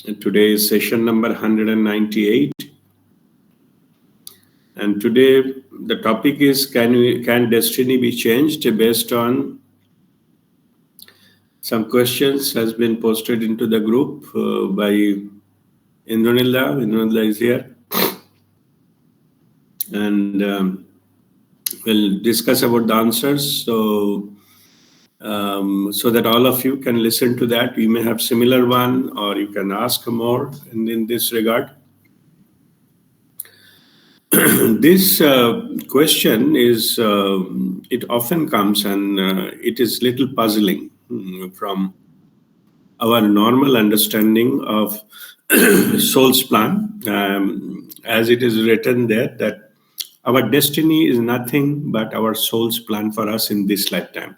Today is session number 198, and today the topic is can destiny be changed based on some questions has been posted into the group by Indranilla. Indranilla is here, and we'll discuss about the answers. So that all of you can listen to that. You may have similar one, or you can ask more in this regard. This question is, it often comes, and it is little puzzling from our normal understanding of soul's plan. As it is written there, that our destiny is nothing but our soul's plan for us in this lifetime.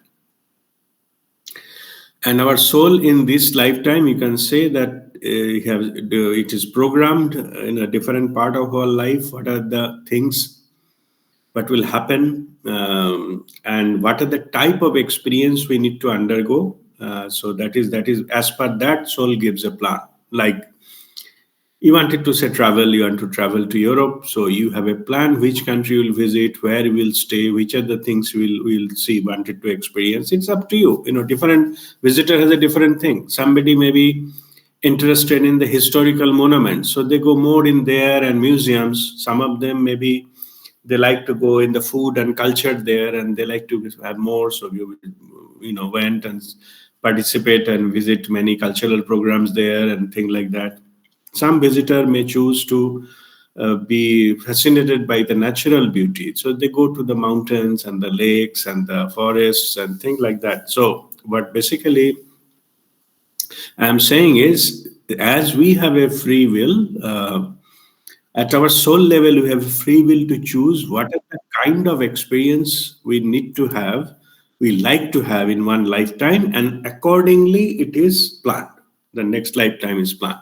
And our soul in this lifetime, you can say that it is programmed in a different part of our life. What are the things what will happen, and what are the type of experience we need to undergo? So that is as per that, soul gives a plan. Like you wanted to say travel, you want to travel to Europe, so you have a plan which country you will visit, where you will stay, which are the things you will see, wanted to experience. It's up to you. Different visitor has a different thing. Somebody may be interested in the historical monuments, so they go more in there, and museums. Some of them maybe they like to go in the food and culture there, and they like to have more. So you went and participate and visit many cultural programs there and things like that. Some visitor may choose to be fascinated by the natural beauty, so they go to the mountains and the lakes and the forests and things like that. So what basically I'm saying is, as we have a free will, at our soul level, we have free will to choose what are the kind of experience we need to have, we like to have in one lifetime, and accordingly, it is planned. The next lifetime is planned.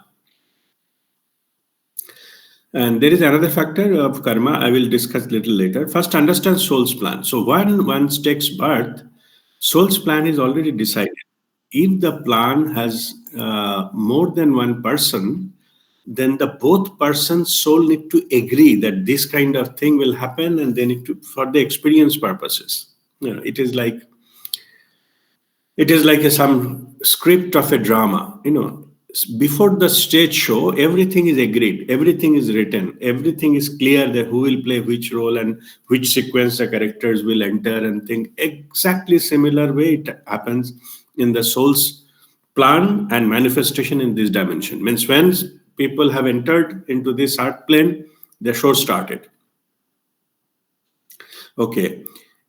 And there is another factor of karma I will discuss a little later. First, understand soul's plan. So once takes birth, soul's plan is already decided. If the plan has more than one person, then the both persons' soul need to agree that this kind of thing will happen, and they need to, for the experience purposes. It is like some script of a drama. Before the stage show, everything is agreed, everything is written, everything is clear that who will play which role and which sequence the characters will enter and think. Exactly similar way it happens in the soul's plan and manifestation in this dimension. Means when people have entered into this art plane, the show started. Okay.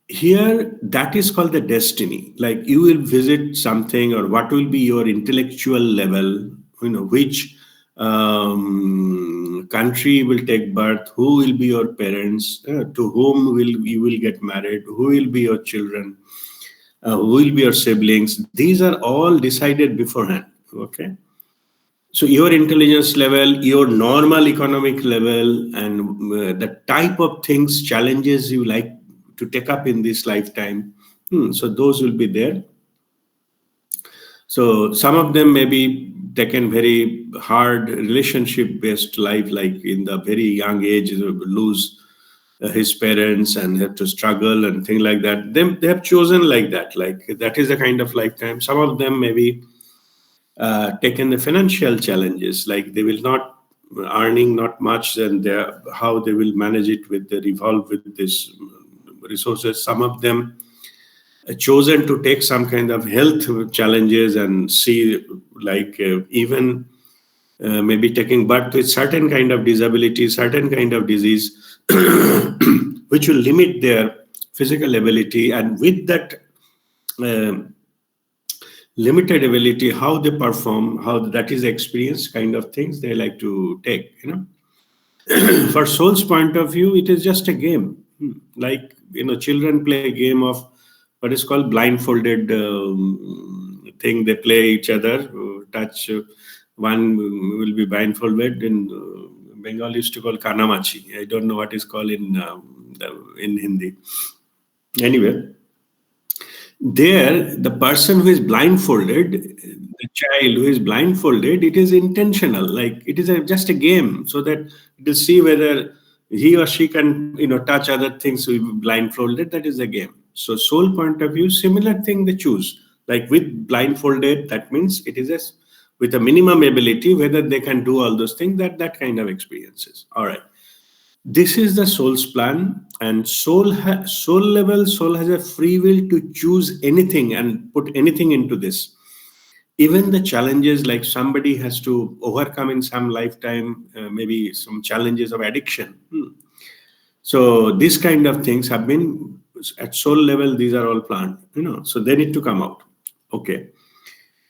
Here, that is called the destiny. Like you will visit something, or what will be your intellectual level, which country will take birth, who will be your parents, to whom you will get married, who will be your children, who will be your siblings. These are all decided beforehand. Okay. So your intelligence level, your normal economic level, and the type of things, challenges you like to take up in this lifetime. So those will be there. So some of them may be taken very hard relationship-based life, like in the very young age, lose his parents and have to struggle and things like that. They have chosen like that. Like that is the kind of lifetime. Some of them may be taken the financial challenges, like they will not earning not much, and how they will manage it with the revolve with this resources. Some of them chosen to take some kind of health challenges and see, like even maybe taking birth with certain kind of disability, certain kind of disease, which will limit their physical ability, and with that limited ability, how they perform, how that is experience kind of things they like to take. For soul's point of view, it is just a game. Like children play a game of what is called blindfolded thing. They play each other, touch. One will be blindfolded. In Bengal used to call kanamachi. I don't know what is called in Hindi. Anyway, there the person who is blindfolded, the child who is blindfolded, it is intentional. Like it is just a game, so that to see whether he or she can, touch other things with blindfolded. That is a game. So soul point of view, similar thing they choose. Like with blindfolded, that means it is with a minimum ability, whether they can do all those things. That kind of experiences. All right. This is the soul's plan, and soul level. Soul has a free will to choose anything and put anything into this. Even the challenges, like somebody has to overcome in some lifetime, maybe some challenges of addiction. So these kind of things have been at soul level. These are all planned, so they need to come out. Okay.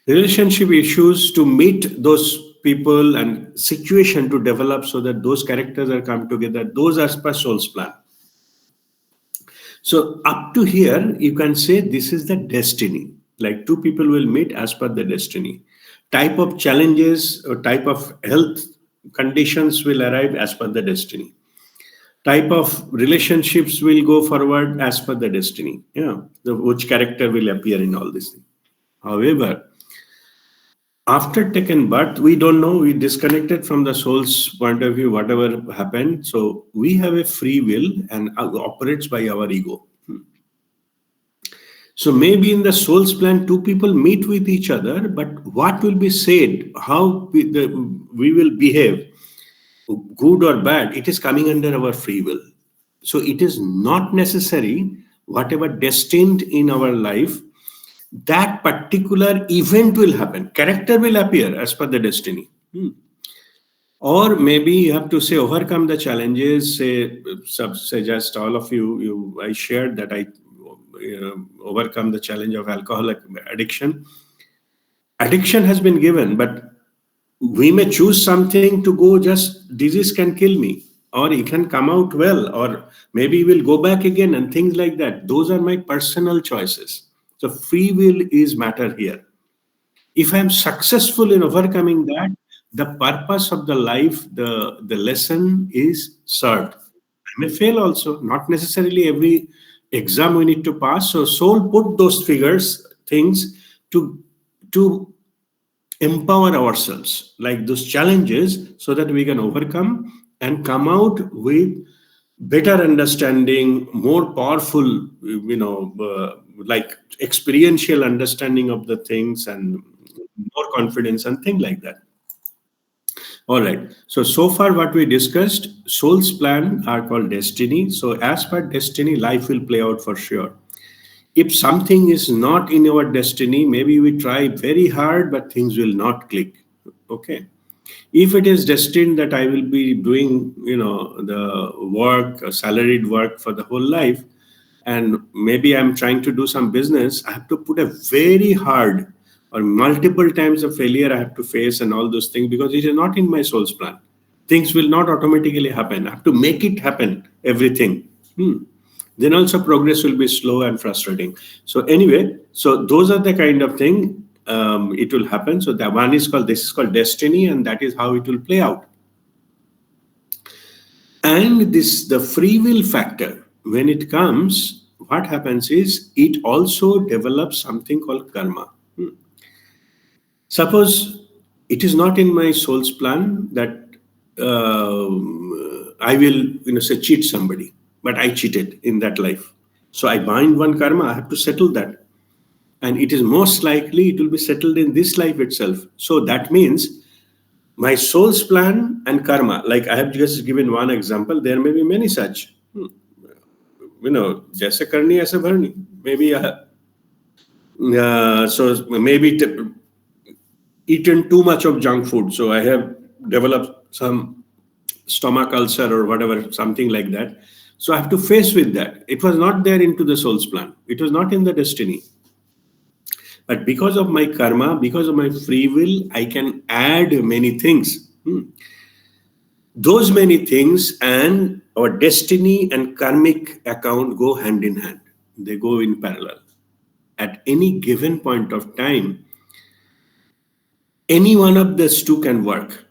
Relationship issues, to meet those people and situation to develop so that those characters are come together. Those are per soul's plan. So up to here, you can say this is the destiny. Like two people will meet as per the destiny. Type of challenges or type of health conditions will arrive as per the destiny. Type of relationships will go forward as per the destiny. Which character will appear in all this thing. However, after taken birth, we don't know. We disconnected from the soul's point of view, whatever happened. So we have a free will and operates by our ego. So maybe in the soul's plan, two people meet with each other, but what will be said, how we will behave, good or bad, it is coming under our free will. So it is not necessary, whatever destined in our life, that particular event will happen. Character will appear as per the destiny. Or maybe you have to say, overcome the challenges. Say just all of you, I shared that I overcome the challenge of alcoholic addiction. Addiction has been given, but we may choose something to go, just disease can kill me, or it can come out well, or maybe we'll go back again and things like that. Those are my personal choices. So free will is matter here. If I'm successful in overcoming that, the purpose of the life, the lesson is served. I may fail also, not necessarily every exam we need to pass. So soul put those things to empower ourselves, like those challenges, so that we can overcome and come out with better understanding, more powerful, like experiential understanding of the things, and more confidence and things like that. All right. So far what we discussed, soul's plan are called destiny. So as per destiny, life will play out for sure. If something is not in our destiny, maybe we try very hard, but things will not click. Okay. If it is destined that I will be doing, the work, salaried work for the whole life, and maybe I'm trying to do some business, I have to put a very hard or multiple times of failure I have to face and all those things, because it is not in my soul's plan. Things will not automatically happen. I have to make it happen, everything. Then also progress will be slow and frustrating. So anyway, so those are the kind of thing it will happen. So that one is this is called destiny, and that is how it will play out. And the free will factor, when it comes, what happens is it also develops something called karma. Suppose it is not in my soul's plan that I will, say, cheat somebody, but I cheated in that life. So I bind one karma, I have to settle that. And it is most likely it will be settled in this life itself. So that means my soul's plan and karma, like I have just given one example, there may be many such. Jaise karni aise bharni. Maybe so maybe eaten too much of junk food, so I have developed some stomach ulcer or whatever, something like that. So I have to face with that. It was not there into the soul's plan. It was not in the destiny. But because of my karma, because of my free will, I can add many things. Those many things and our destiny and karmic account go hand in hand. They go in parallel. At any given point of time, any one of these two can work.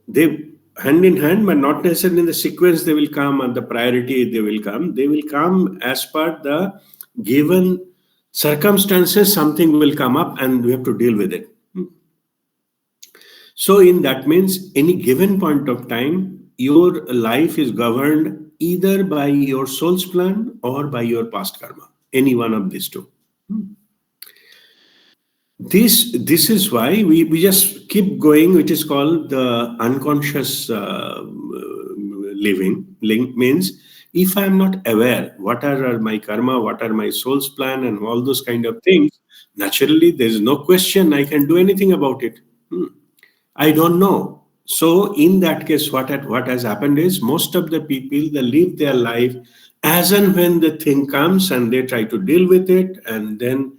They hand in hand, but not necessarily in the sequence they will come and the priority they will come. They will come as per the given Circumstances, something will come up and we have to deal with it. So in that means any given point of time, your life is governed either by your soul's plan or by your past karma, any one of these two. This is why we just keep going, which is called the unconscious living. Link means if I'm not aware what are my karma, what are my soul's plan, and all those kind of things, naturally there is no question I can do anything about it. I don't know. So in that case, what has happened is most of the people, they live their life as and when the thing comes and they try to deal with it, and then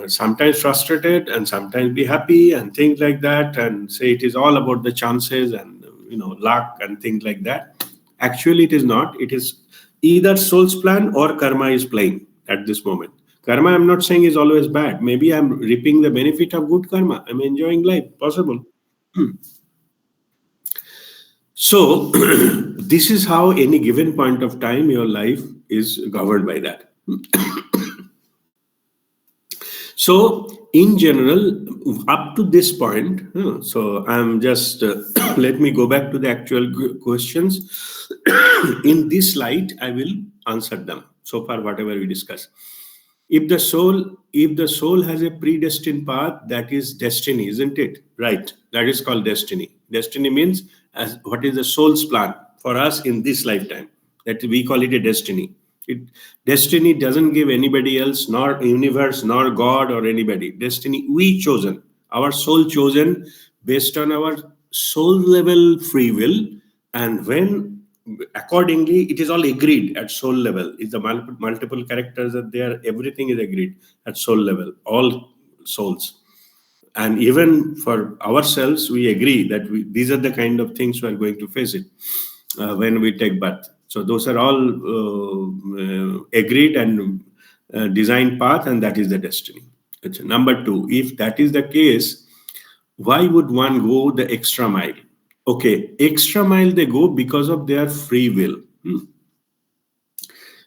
sometimes frustrated and sometimes be happy and things like that, and say it is all about the chances and luck and things like that. Actually, it is not. It is either soul's plan or karma is playing at this moment. Karma, I'm not saying is always bad. Maybe I'm reaping the benefit of good karma. I'm enjoying life. Possible. So this is how any given point of time your life is governed by that. So, in general, up to this point, so I'm just let me go back to the actual questions. In this light, I will answer them. So far, whatever we discussed. If the soul has a predestined path, that is destiny, isn't it? Right. That is called destiny. Destiny means as what is the soul's plan for us in this lifetime. That we call it a destiny. Destiny doesn't give anybody else, nor universe, nor God or anybody. Destiny we chosen, our soul chosen based on our soul level free will, and when accordingly it is all agreed at soul level. If the multiple characters are there, everything is agreed at soul level, all souls. And even for ourselves, we agree that these are the kind of things we are going to face it when we take birth. So those are all agreed and designed path, and that is the destiny. Number two, if that is the case, why would one go the extra mile? Okay, extra mile they go because of their free will.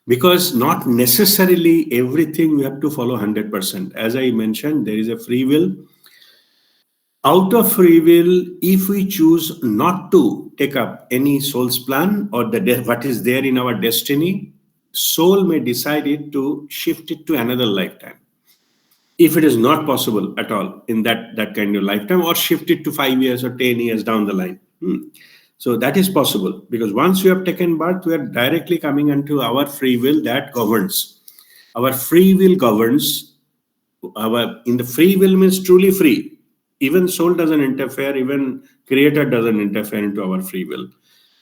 Because not necessarily everything we have to follow 100%. As I mentioned, there is a free will. Out of free will, if we choose not to take up any soul's plan or what is there in our destiny, soul may decide it to shift it to another lifetime. If it is not possible at all in that kind of lifetime, or shift it to 5 years or 10 years down the line. So that is possible, because once we have taken birth, we are directly coming into our free will that governs. Our free will governs. In the free will means truly free. Even soul doesn't interfere, even creator doesn't interfere into our free will.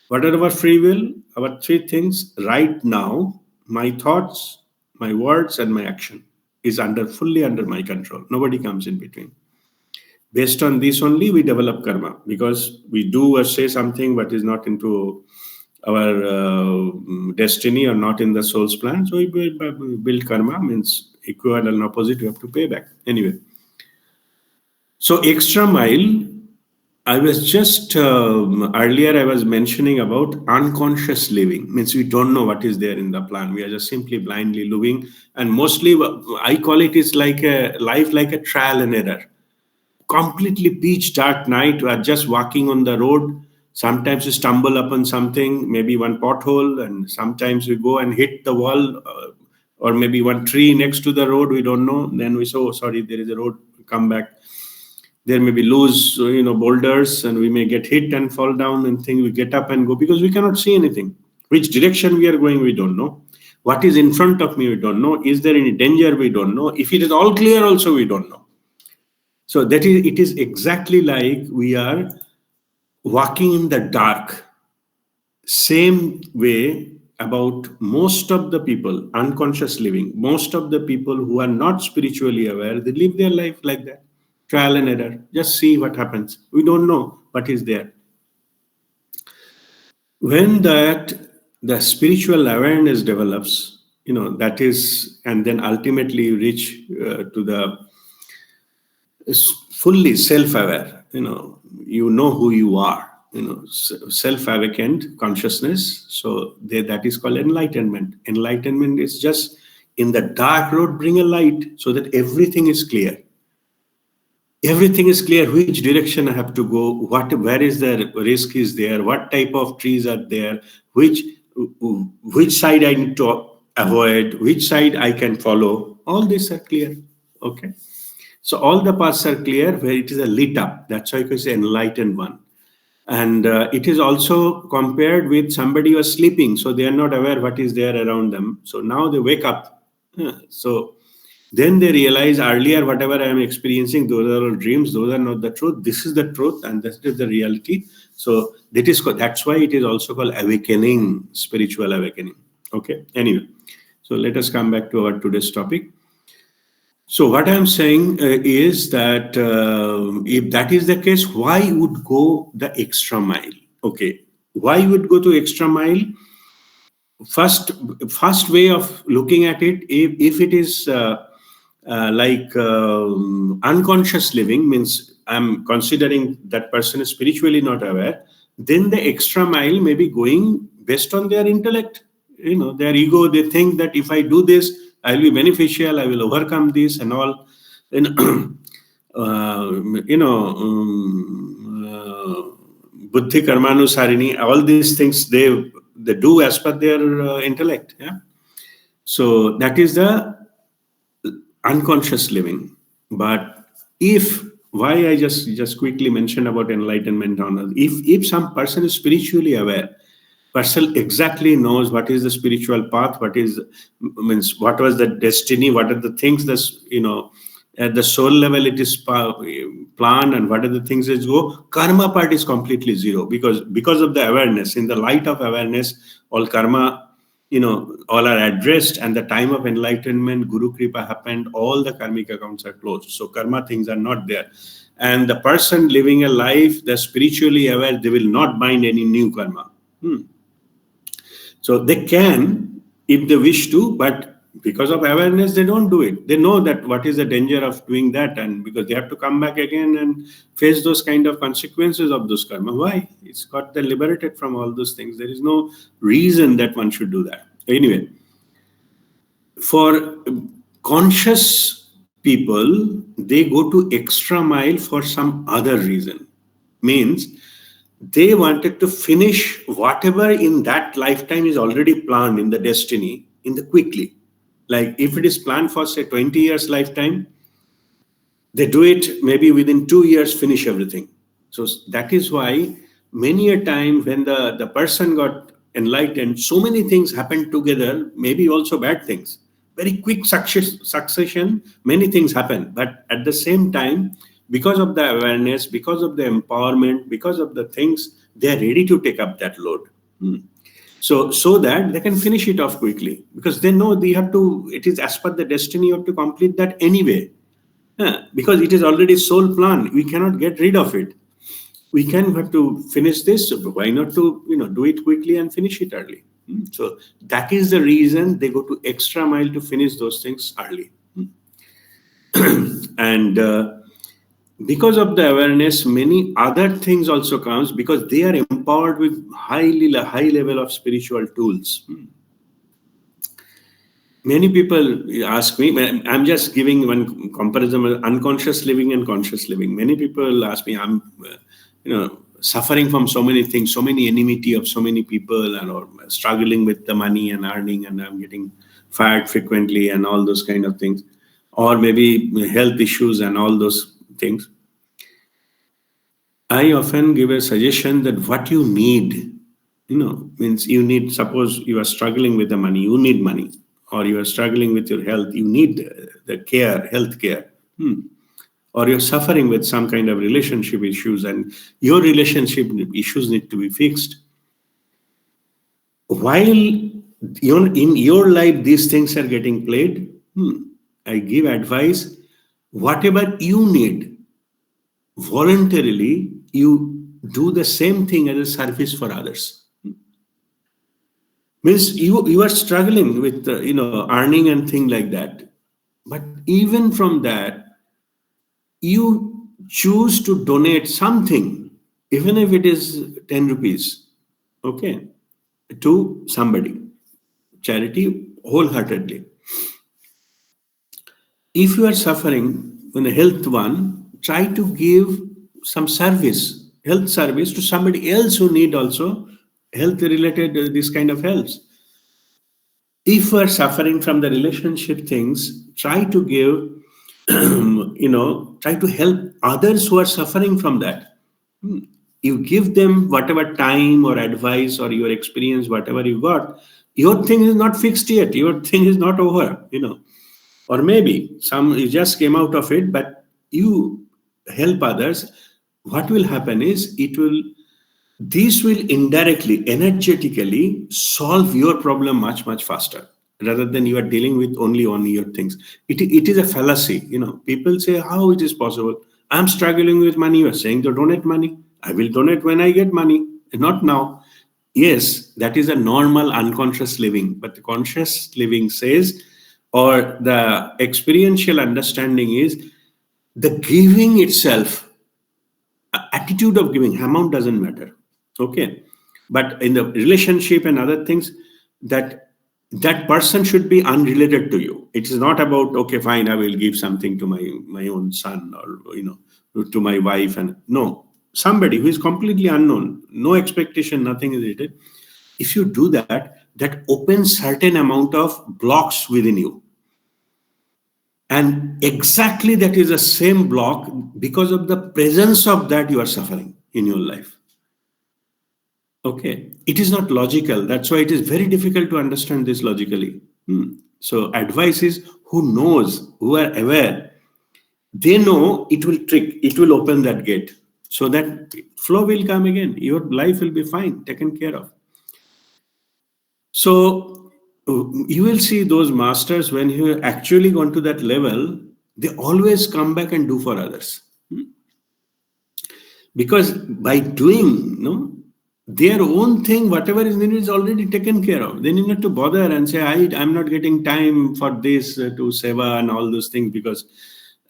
What are our free will? Our three things. Right now, my thoughts, my words, and my action is fully under my control. Nobody comes in between. Based on this only, we develop karma, because we do or say something but is not into our destiny or not in the soul's plan. So we build karma, means equal and opposite, you have to pay back. Anyway. So extra mile, I was just earlier I was mentioning about unconscious living. Means we don't know what is there in the plan. We are just simply blindly living, and mostly I call it is like a life like a trial and error. Completely pitch dark night. We are just walking on the road. Sometimes we stumble upon something, maybe one pothole, and sometimes we go and hit the wall, or maybe one tree next to the road. We don't know. Then we say, "Oh, sorry, there is a road. Come back." There may be loose, boulders, and we may get hit and fall down and think we get up and go, because we cannot see anything. Which direction we are going, we don't know. What is in front of me, we don't know. Is there any danger, we don't know. If it is all clear also, we don't know. So it is exactly like we are walking in the dark. Same way about most of the people, unconscious living, most of the people who are not spiritually aware, they live their life like that. Trial and error. Just see what happens. We don't know what is there. When the spiritual awareness develops, that is, and then ultimately you reach to the fully self-aware. You know who you are. Self-awakened consciousness. So that is called enlightenment. Enlightenment is just in the dark road, bring a light so that everything is clear. Everything is clear, which direction I have to go, where is the risk is there, what type of trees are there, which side I need to avoid, which side I can follow. All these are clear. Okay. So all the paths are clear where it is a lit up. That's why you can say enlightened one. And it is also compared with somebody who is sleeping, so they are not aware what is there around them. So now they wake up. So then they realize earlier whatever I am experiencing, those are all dreams, those are not the truth. This is the truth and this is the reality. So that's why it is also called awakening, spiritual awakening. Okay. Anyway, so let us come back to our today's topic. So what I'm saying is that if that is the case, why would go the extra mile? Okay. Why would go to extra mile? First way of looking at it, if it is like unconscious living, means I'm considering that person is spiritually not aware, then the extra mile may be going based on their intellect, their ego. They think that if I do this, I'll be beneficial, I will overcome this and all. And buddhi karmanusarini, all these things they do as per their intellect. Yeah. So that is the unconscious living. But why I just quickly mentioned about enlightenment on, if some person is spiritually aware, person exactly knows what is the spiritual path, what was the destiny, what are the things that at the soul level it is planned, and what are the things that go. Karma part is completely zero, because of the awareness. In the light of awareness, all karma, all are addressed, and the time of enlightenment, Guru Kripa happened, all the karmic accounts are closed. So karma things are not there. And the person living a life that's spiritually aware, they will not bind any new karma. So they can, if they wish to, but because of awareness, they don't do it. They know that what is the danger of doing that, and because they have to come back again and face those kind of consequences of those karma. Why? It's got them liberated from all those things. There is no reason that one should do that. Anyway, for conscious people, they go to extra mile for some other reason. Means they wanted to finish whatever in that lifetime is already planned in the destiny quickly. Like if it is planned for say 20 years lifetime, they do it maybe within 2 years, finish everything. So that is why many a time when the person got enlightened, so many things happened together, maybe also bad things. Very quick succession, many things happen. But at the same time, because of the awareness, because of the empowerment, because of the things, they are ready to take up that load. So that they can finish it off quickly, because they know it is as per the destiny, you have to complete that anyway. Because it is already soul plan, we cannot get rid of it. We have to finish this. So why not to do it quickly and finish it early? So that is the reason they go to extra mile to finish those things early. And because of the awareness, many other things also comes, because they are empowered with high level of spiritual tools. Many people ask me, I'm just giving one comparison of unconscious living and conscious living. Many people ask me, I'm suffering from so many things, so many enmity of so many people, and or struggling with the money and earning, and I'm getting fired frequently and all those kind of things, or maybe health issues and all those things. I often give a suggestion that what you need, means you need, suppose you are struggling with the money, you need money, or you are struggling with your health, you need the care, health care. Or you're suffering with some kind of relationship issues, and your relationship issues need to be fixed. While in your life these things are getting played, I give advice, whatever you need, voluntarily, you do the same thing as a service for others. Means you are struggling with earning and thing like that, but even from that, you choose to donate something, even if it is 10 rupees, okay, to somebody, charity wholeheartedly. If you are suffering in a health one, try to give some service, health service to somebody else who need also health related this kind of help. If you are suffering from the relationship things, try to give, try to help others who are suffering from that. You give them whatever time or advice or your experience, whatever you got. Your thing is not fixed yet. Your thing is not over. Or maybe some you just came out of it, but you help others. What will happen is this will indirectly, energetically solve your problem much, much faster rather than you are dealing with only on your things. It is a fallacy. People say, how it is possible? I'm struggling with money. You are saying to donate money. I will donate when I get money, not now. Yes, that is a normal unconscious living. But the conscious living says, or the experiential understanding is the giving itself, attitude of giving, amount doesn't matter. Okay. But in the relationship and other things, that person should be unrelated to you. It is not about, okay, fine, I will give something to my own son, or to my wife, and no, somebody who is completely unknown, no expectation, nothing is related. If you do that, that opens certain amount of blocks within you. And exactly that is the same block, because of the presence of that you are suffering in your life. Okay, it is not logical. That's why it is very difficult to understand this logically. So advice is, who knows, who are aware, they know it will trick, it will open that gate, so that flow will come again. Your life will be fine, taken care of. So you will see those masters, when you actually gone to that level, they always come back and do for others. Because by doing their own thing, whatever is needed is already taken care of. They need not to bother and say, I'm not getting time for this to seva and all those things, because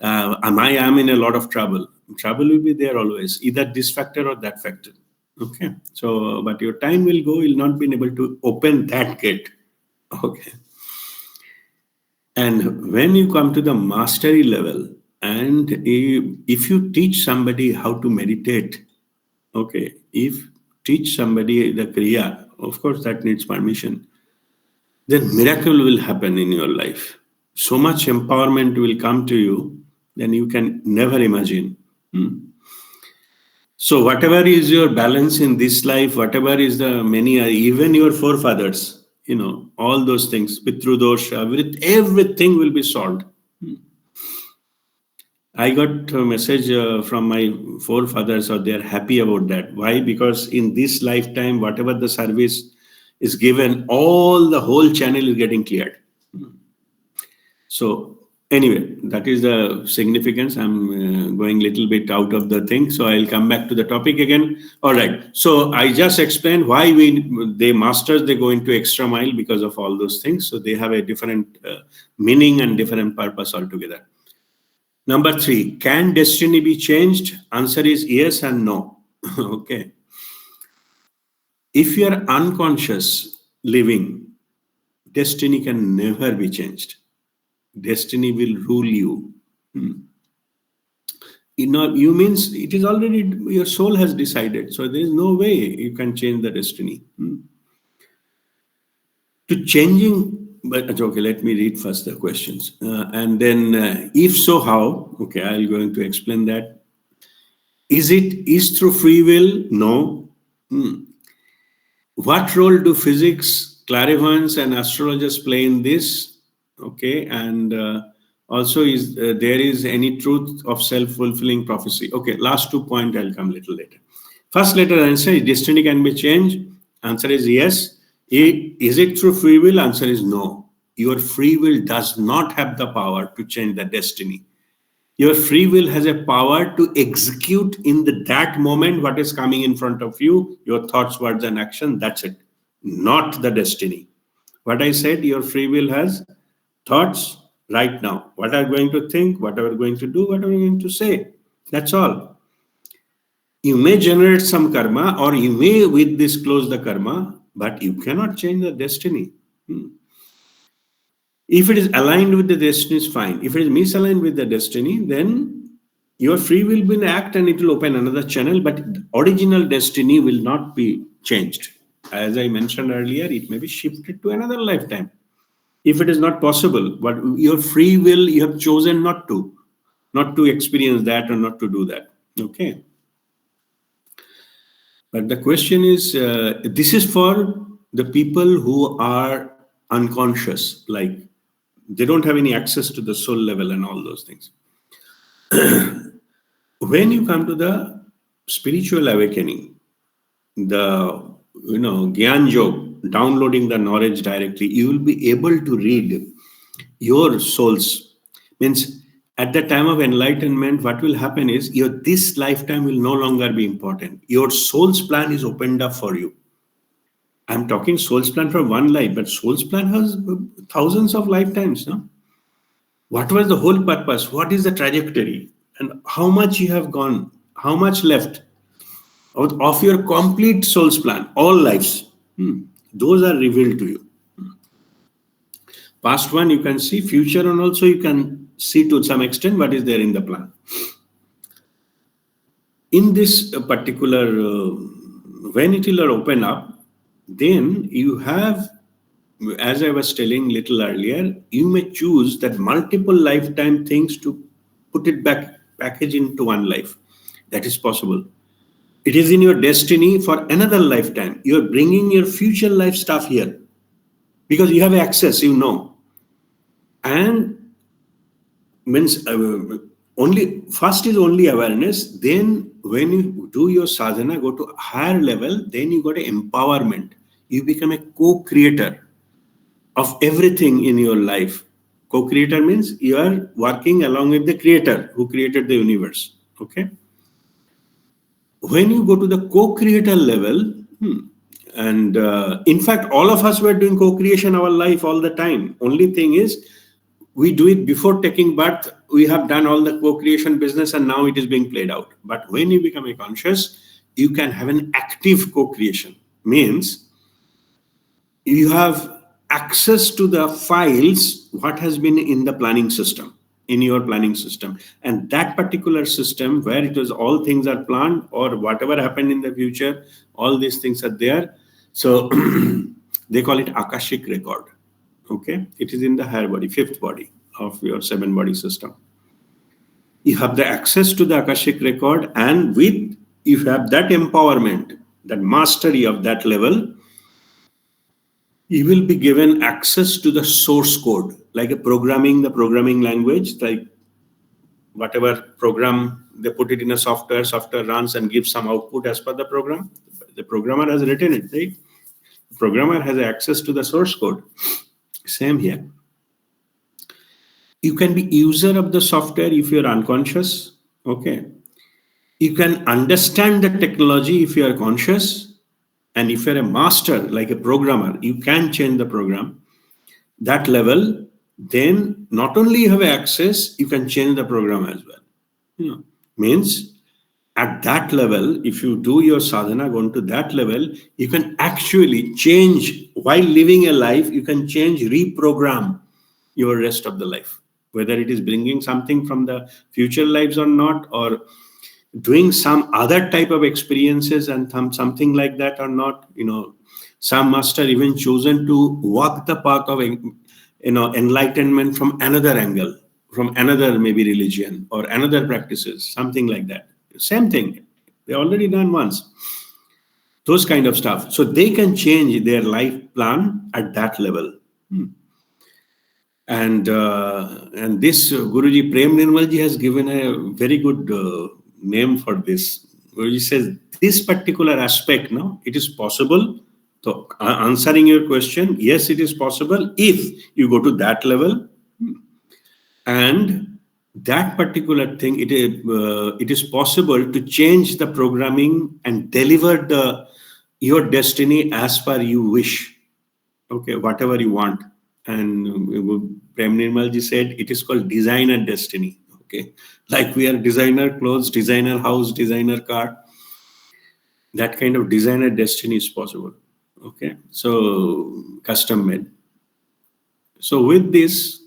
I am in a lot of trouble. Trouble will be there always, either this factor or that factor. Okay. So, but your time will go, you'll not be able to open that gate. Okay. And when you come to the mastery level, and if you teach somebody how to meditate, okay, if teach somebody the Kriya, of course that needs permission, then miracle will happen in your life. So much empowerment will come to you, then you can never imagine. So whatever is your balance in this life, whatever is the many, even your forefathers, all those things, Pitru dosha, everything will be solved. I got a message from my forefathers, or they're happy about that. Why? Because in this lifetime, whatever the service is given, the whole channel is getting cleared. So anyway, that is the significance. I'm going a little bit out of the thing, so I'll come back to the topic again. All right. So I just explained why they masters, they go into extra mile because of all those things. So they have a different meaning and different purpose altogether. Number 3, can destiny be changed? Answer is yes and no. Okay. If you are unconscious living, destiny can never be changed. Destiny will rule you. You means it is already, your soul has decided. So there is no way you can change the destiny. To changing, but okay, let me read first the questions. And then, if so, how? Okay, I'm going to explain that. Is through free will? No. What role do physics, clairvoyants, and astrologers play in this? Okay, and also, is there is any truth of self-fulfilling prophecy? Okay, last 2 points I'll come little later. First letter answer is destiny can be changed. Answer is yes. Is it through free will? Answer is no. Your free will does not have the power to change the destiny. Your free will has a power to execute in that moment what is coming in front of you, your thoughts, words, and action. That's it. Not the destiny. What I said, your free will has thoughts right now. What are you going to think? What are you going to do? What are you going to say? That's all. You may generate some karma, or you may with this close the karma, but you cannot change the destiny. If it is aligned with the destiny, is fine. If it is misaligned with the destiny, then your free will will act and it will open another channel, but the original destiny will not be changed. As I mentioned earlier, it may be shifted to another lifetime. If it is not possible, but your free will, you have chosen not to experience that or not to do that. Okay. But the question is, this is for the people who are unconscious, like they don't have any access to the soul level and all those things. When you come to the spiritual awakening, the Gyan Yog, downloading the knowledge directly, you will be able to read your souls. Means at the time of enlightenment, what will happen is your this lifetime will no longer be important. Your soul's plan is opened up for you. I'm talking soul's plan for one life, but soul's plan has thousands of lifetimes. No? What was the whole purpose? What is the trajectory? And how much you have gone? How much left of your complete soul's plan? All lives. Those are revealed to you. Past one you can see, future and also you can see to some extent what is there in the plan. In this particular, when it will open up, then you have, as I was telling little earlier, you may choose that multiple lifetime things to put it back, package into one life. That is possible. It is in your destiny for another lifetime. You are bringing your future life stuff here because you have access, and means only first is only awareness. Then when you do your sadhana, go to a higher level, then you got an empowerment. You become a co-creator of everything in your life. Co-creator means you are working along with the creator who created the universe. Okay. When you go to the co-creator level, and in fact, all of us were doing co-creation our life all the time. Only thing is, we do it before taking birth. We have done all the co-creation business and now it is being played out. But when you become a conscious, you can have an active co-creation. Means you have access to the files, what has been in the planning system, in your planning system. And that particular system where it was all things are planned or whatever happened in the future, all these things are there. So they call it Akashic record. Okay, it is in the higher body, fifth body of your seven body system. You have the access to the Akashic record, and with you have that empowerment, that mastery of that level, you will be given access to the source code, like the programming language, like whatever program they put it in a software runs and gives some output as per the program. The programmer has written it, right? The programmer has access to the source code. Same here. You can be user of the software if you're unconscious. Okay. You can understand the technology if you are conscious. And if you're a master, like a programmer, you can change the program. That level, then not only you have access, you can change the program as well. Means at that level, if you do your sadhana going to that level, you can actually change while living a life, you can change, reprogram your rest of the life, whether it is bringing something from the future lives or not, or doing some other type of experiences and something like that or not. Some master even chosen to walk the path of enlightenment from another angle, from another maybe religion or another practices, something like that. Same thing, they already done once, those kind of stuff. So they can change their life plan at that level. And this Guruji Prem Nirmalji has given a very good name for this. Guruji says this particular aspect, no, it is possible. So answering your question, yes, it is possible if you go to that level, and that particular thing, it is possible to change the programming and deliver your destiny as per you wish. Okay, whatever you want. And Prem Nirmalji said it is called designer destiny. Okay, like we are designer clothes, designer house, designer car. That kind of designer destiny is possible. Okay, so custom made. So with this,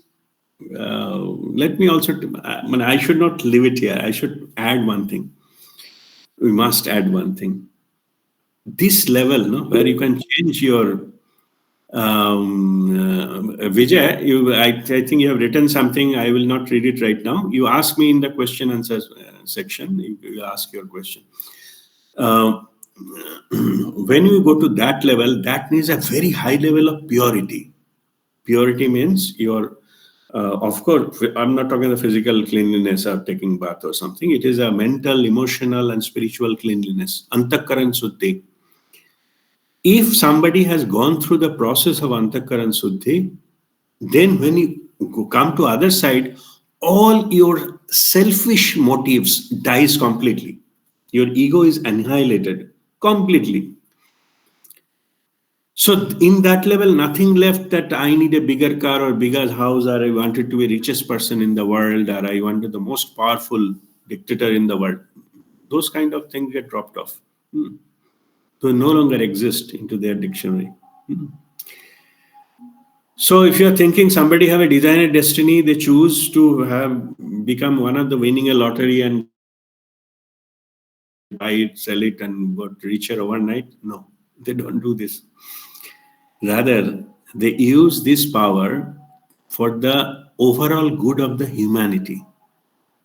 let me also, I should not leave it here. I should add one thing. We must add one thing. This level, no, where you can change your Vijay, I think you have written something. I will not read it right now. You ask me in the question answer section. You ask your question. Uh, when you go to that level, that needs a very high level of purity. Purity means of course, I'm not talking the physical cleanliness or taking bath or something. It is a mental, emotional, and spiritual cleanliness. Antakaran Suddhi. If somebody has gone through the process of Antakaran Suddhi, then when you come to other side, all your selfish motives dies completely. Your ego is annihilated completely. So in that level, nothing left that I need a bigger car or bigger house, or I wanted to be richest person in the world, or I wanted the most powerful dictator in the world. Those kind of things get dropped off. They no longer exist into their dictionary. So if you're thinking somebody have a designer destiny, they choose to have become one of the winning a lottery and get and they buy it, sell it, and got richer overnight. No, they don't do this. Rather, they use this power for the overall good of the humanity.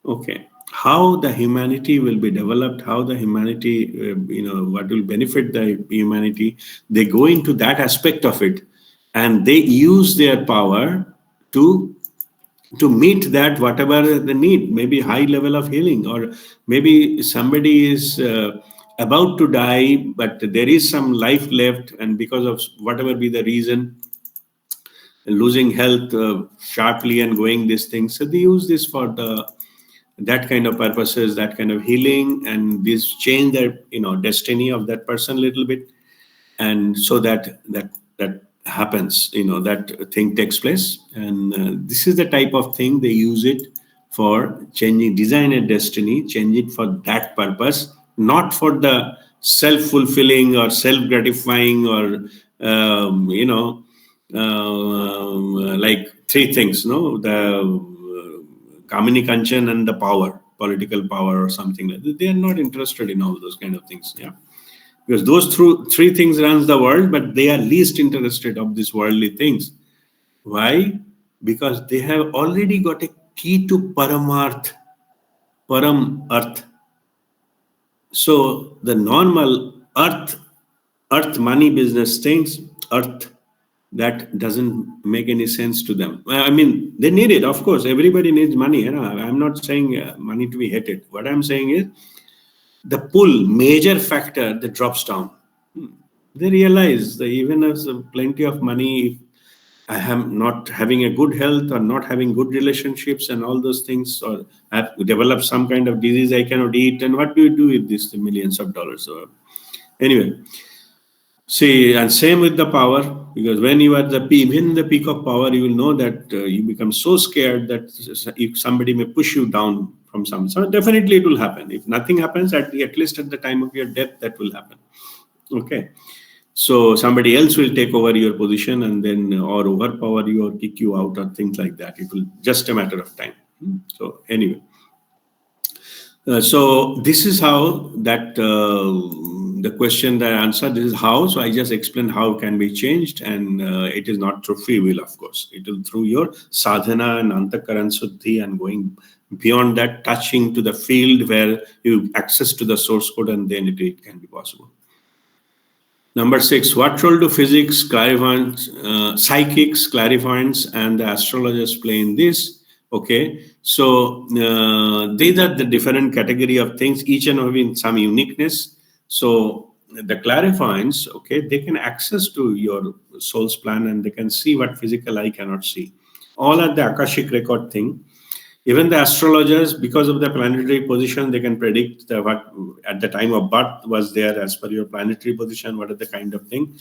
Okay. How the humanity will be developed, how the humanity, what will benefit the humanity, they go into that aspect of it and they use their power to meet that whatever they need, maybe high level of healing, or maybe somebody is about to die but there is some life left, and because of whatever be the reason, losing health sharply and going these things, so they use this for that kind of purposes, that kind of healing, and this change the destiny of that person a little bit, and so that happens, that thing takes place, and this is the type of thing they use it for changing, design a destiny, change it for that purpose, not for the self-fulfilling or self-gratifying or like three things, no, the Kamini Kanchan and the power, political power or something like that. They are not interested in all those kind of things. Yeah. Because those three things runs the world, but they are least interested of these worldly things. Why? Because they have already got a key to Paramarth, Param Earth. So the normal earth money business things, earth, that doesn't make any sense to them. I mean, they need it, of course. Everybody needs money. I'm not saying money to be hated. What I'm saying is the pull, major factor that drops down. They realize that even as plenty of money, if I am not having a good health or not having good relationships and all those things, or I've developed some kind of disease I cannot eat, and what do you do with these millions of dollars? So anyway, see, and same with the power, because when you are in the peak of power, you will know that you become so scared that if somebody may push you down from some, so definitely it will happen. If nothing happens, at least at the time of your death, that will happen. Okay. So somebody else will take over your position and then or overpower you or kick you out or things like that. It will just a matter of time. So anyway. So this is how that the question that I answered, this is how. So I just explained how it can be changed, and it is not through free will, of course. It will through your sadhana and antakaran suddhi, and going beyond that, touching to the field where you access to the source code, and then it can be possible. Number 6, what role do physics, clairvoyants, psychics, clairvoyants, and the astrologers play in this? Okay, so these are the different category of things, each and having some uniqueness. So the clairvoyants, okay, they can access to your soul's plan and they can see what physical eye cannot see. All are the Akashic record thing. Even the astrologers, because of the planetary position, they can predict what at the time of birth was there as per your planetary position, what are the kind of thing.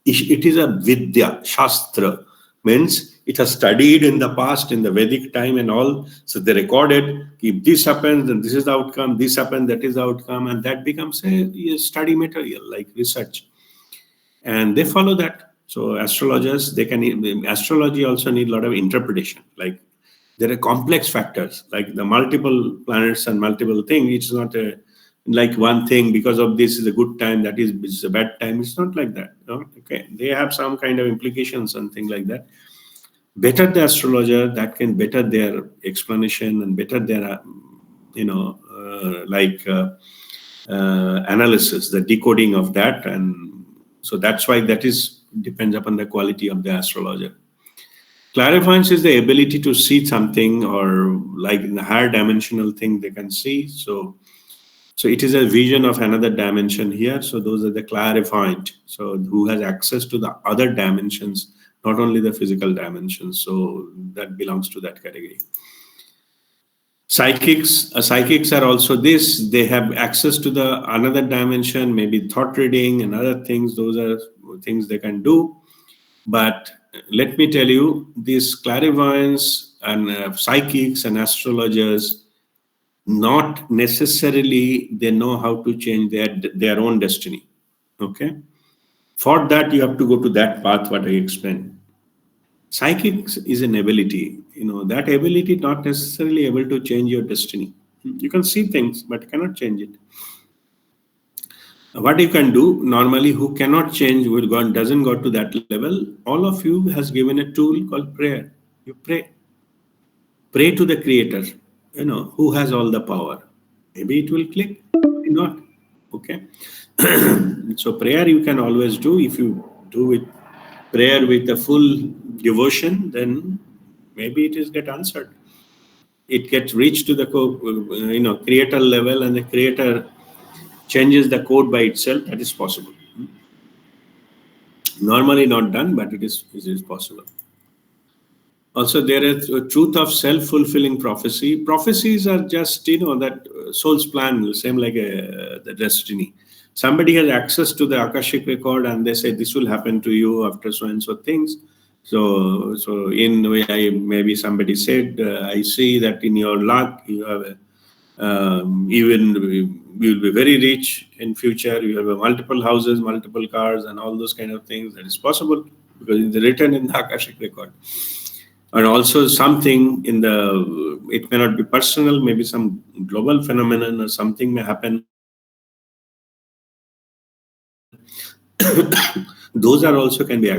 It is a Vidya, Shastra, means it has studied in the past, in the Vedic time and all. So they recorded, if this happens, then this is the outcome, this happens, that is the outcome, and that becomes a study material, like research. And they follow that. So astrologers, astrology also need a lot of interpretation. Like there are complex factors, like the multiple planets and multiple things. It's not like one thing because of this is a good time, that is a bad time. It's not like that. No? Okay, they have some kind of implications and things like that. Better the astrologer, that can better their explanation and better their analysis, the decoding of that. And so that's why that is depends upon the quality of the astrologer. Clairvoyance is the ability to see something, or like in the higher dimensional thing they can see. So it is a vision of another dimension here. So those are the clairvoyant. So who has access to the other dimensions, not only the physical dimensions. So that belongs to that category. Psychics are also this. They have access to the another dimension, maybe thought reading and other things. Those are things they can do. But let me tell you, these clairvoyants and psychics and astrologers, not necessarily they know how to change their own destiny. Okay, for that you have to go to that path what I explained. Psychics is an ability, that ability not necessarily able to change your destiny. You can see things but you cannot change it. What you can do normally, who cannot change, will God doesn't go to that level. All of you has given a tool called prayer. You pray to the creator, who has all the power. Maybe it will click, maybe not. Okay. So prayer you can always do. If you do it prayer with a full devotion, then maybe it is get answered. It gets reached to the creator level, and the creator changes the code by itself. That is possible. Normally not done, but it is possible. Also, there is a truth of self-fulfilling prophecy. Prophecies are just, that soul's plan, same like the destiny. Somebody has access to the Akashic record and they say this will happen to you after so and so things. So in the way maybe somebody said, I see that in your luck you have even you will be very rich in future. You have multiple houses, multiple cars, and all those kind of things. That is possible because it's written in the Akashic record. And also something it may not be personal, maybe some global phenomenon or something may happen. Those are also can be,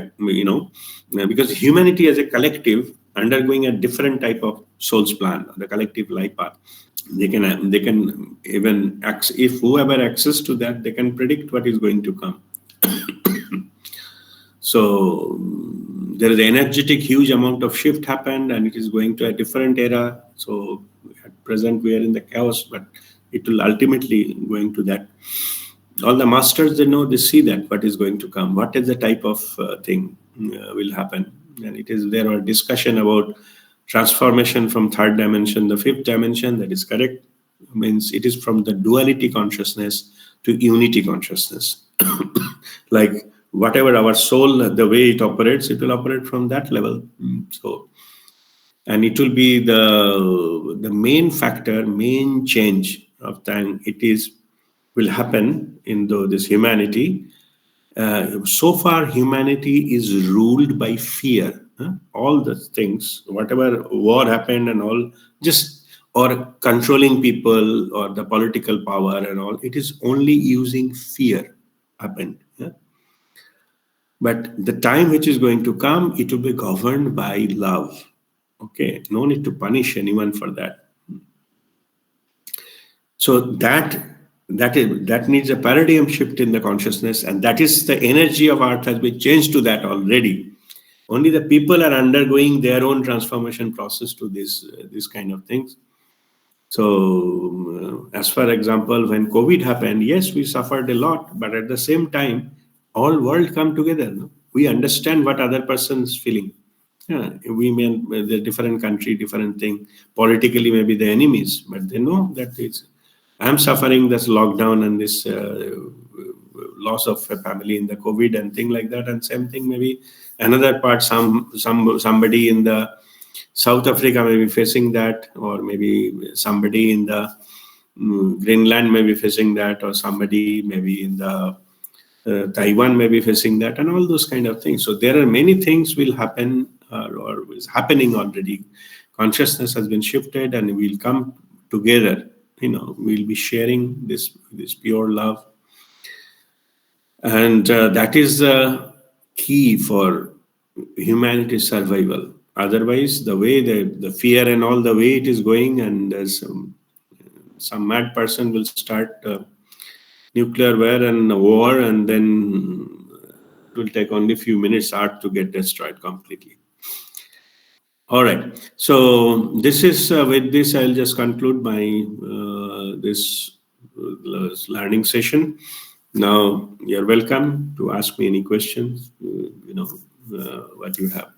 because humanity as a collective undergoing a different type of soul's plan, the collective life path. They can even, if whoever access to that, they can predict what is going to come. So there is an energetic huge amount of shift happened and it is going to a different era. So at present we are in the chaos, but it will ultimately going to that. All the masters, they know, they see that what is going to come, what is the type of thing will happen. And it is there a discussion about transformation from third dimension, the fifth dimension. That is correct. Means it is from the duality consciousness to unity consciousness. Like whatever our soul, the way it operates, it will operate from that level. So, and it will be the main factor, main change of time. Will happen in this humanity. So far, humanity is ruled by fear. All the things, whatever war happened and all, or controlling people or the political power and all, it is only using fear happened. But the time which is going to come, it will be governed by love. Okay, no need to punish anyone for that. So that needs a paradigm shift in the consciousness, and that is the energy of Earth has been changed to that already. Only the people are undergoing their own transformation process to this kind of things. So, as for example, when COVID happened, yes, we suffered a lot, but at the same time, all world come together. No? We understand what other person's feeling. Yeah, we mean the different country, different thing. Politically, maybe the enemies, but they know that I'm suffering this lockdown and this loss of a family in the COVID and thing like that. And same thing, maybe another part, somebody in the South Africa may be facing that, or maybe somebody in the Greenland may be facing that, or somebody maybe in the Taiwan may be facing that, and all those kind of things. So there are many things will happen, or is happening already. Consciousness has been shifted, and we'll come together. We'll be sharing this pure love, and that is the key for humanity's survival. Otherwise, the way the fear and all the way it is going, and there's some mad person will start nuclear war and war, and then it will take only a few minutes Earth to get destroyed completely. All right. So this is with this I'll just conclude my this learning session. Now you're welcome to ask me any questions. What you have.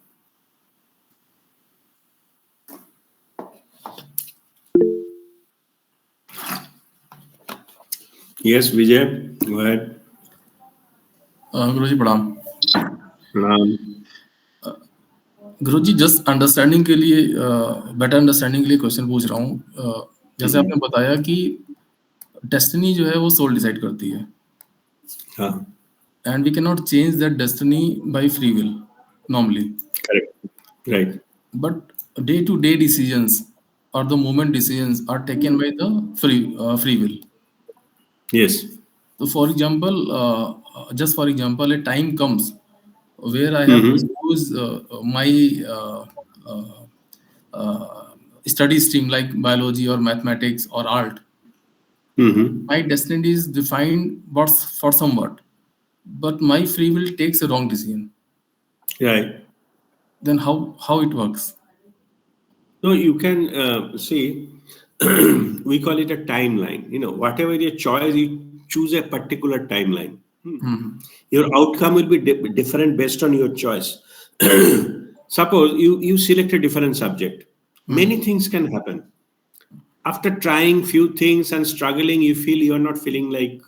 Yes, Vijay, go ahead. गुरुजी प्रणाम। प्रणाम। गुरुजी just understanding के लिए, better understanding के लिए question पूछ रहा हूँ। जैसे आपने बताया कि डेस्टिनी जो है वो सोल डिसाइड करती है, हाँ, and we can not change that destiny by free will normally. Correct, right. But day to day decisions or the moment decisions are taken by the free will. Yes. So for example, just for example, a time comes where I have to choose my study stream like biology or mathematics or art. My destiny is defined for somewhat, but my free will takes a wrong decision. Right. Then how it works? No, you can see. We call it a timeline. Whatever your choice, you choose a particular timeline. Your outcome will be different based on your choice. Suppose you select a different subject. Many things can happen. After trying few things and struggling, you feel you're not feeling like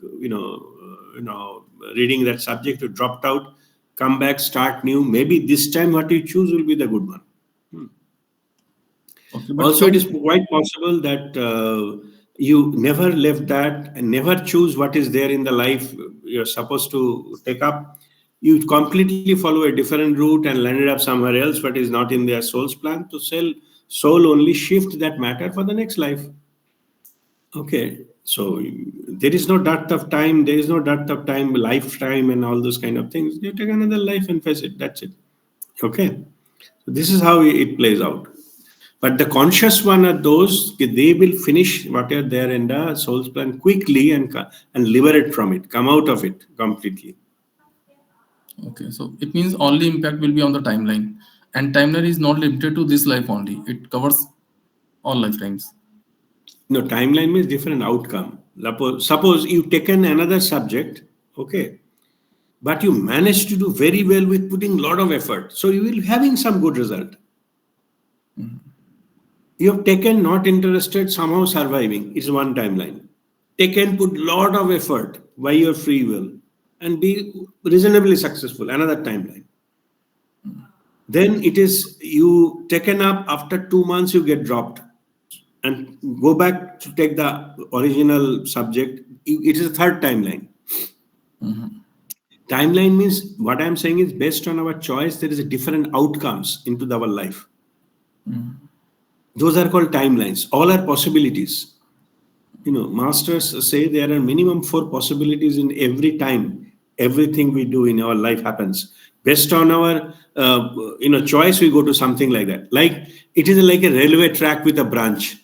reading that subject. You dropped out, come back, start new. Maybe this time what you choose will be the good one. Okay, also, it is quite possible that you never left that and never choose what is there in the life you're supposed to take up. You completely follow a different route and landed up somewhere else, but is not in their soul's plan. To soul only shift that matter for the next life. Okay, so there is no dearth of time. There is no dearth of time, lifetime, and all those kind of things. You take another life and face it. That's it. Okay, so this is how it plays out. But the conscious one are those, they will finish what are there in the soul's plan quickly and liberate from it, come out of it completely. Okay, so it means only impact will be on the timeline, and timeline is not limited to this life only. It covers all lifetimes. No, timeline means different outcome. Suppose you've taken another subject, okay, but you managed to do very well with putting a lot of effort. So you will be having some good result. You have taken not interested, somehow surviving. It's one timeline. Taken, put lot of effort by your free will and be reasonably successful, another timeline. Then it is you taken up, after 2 months you get dropped and go back to take the original subject. It is a third timeline. Timeline means, what I'm saying is, based on our choice, there is a different outcomes into our life. Those are called timelines. All are possibilities. Masters say there are minimum 4 possibilities in every time. Everything we do in our life happens. Based on our choice, we go to something like that. Like it is like a railway track with a branch.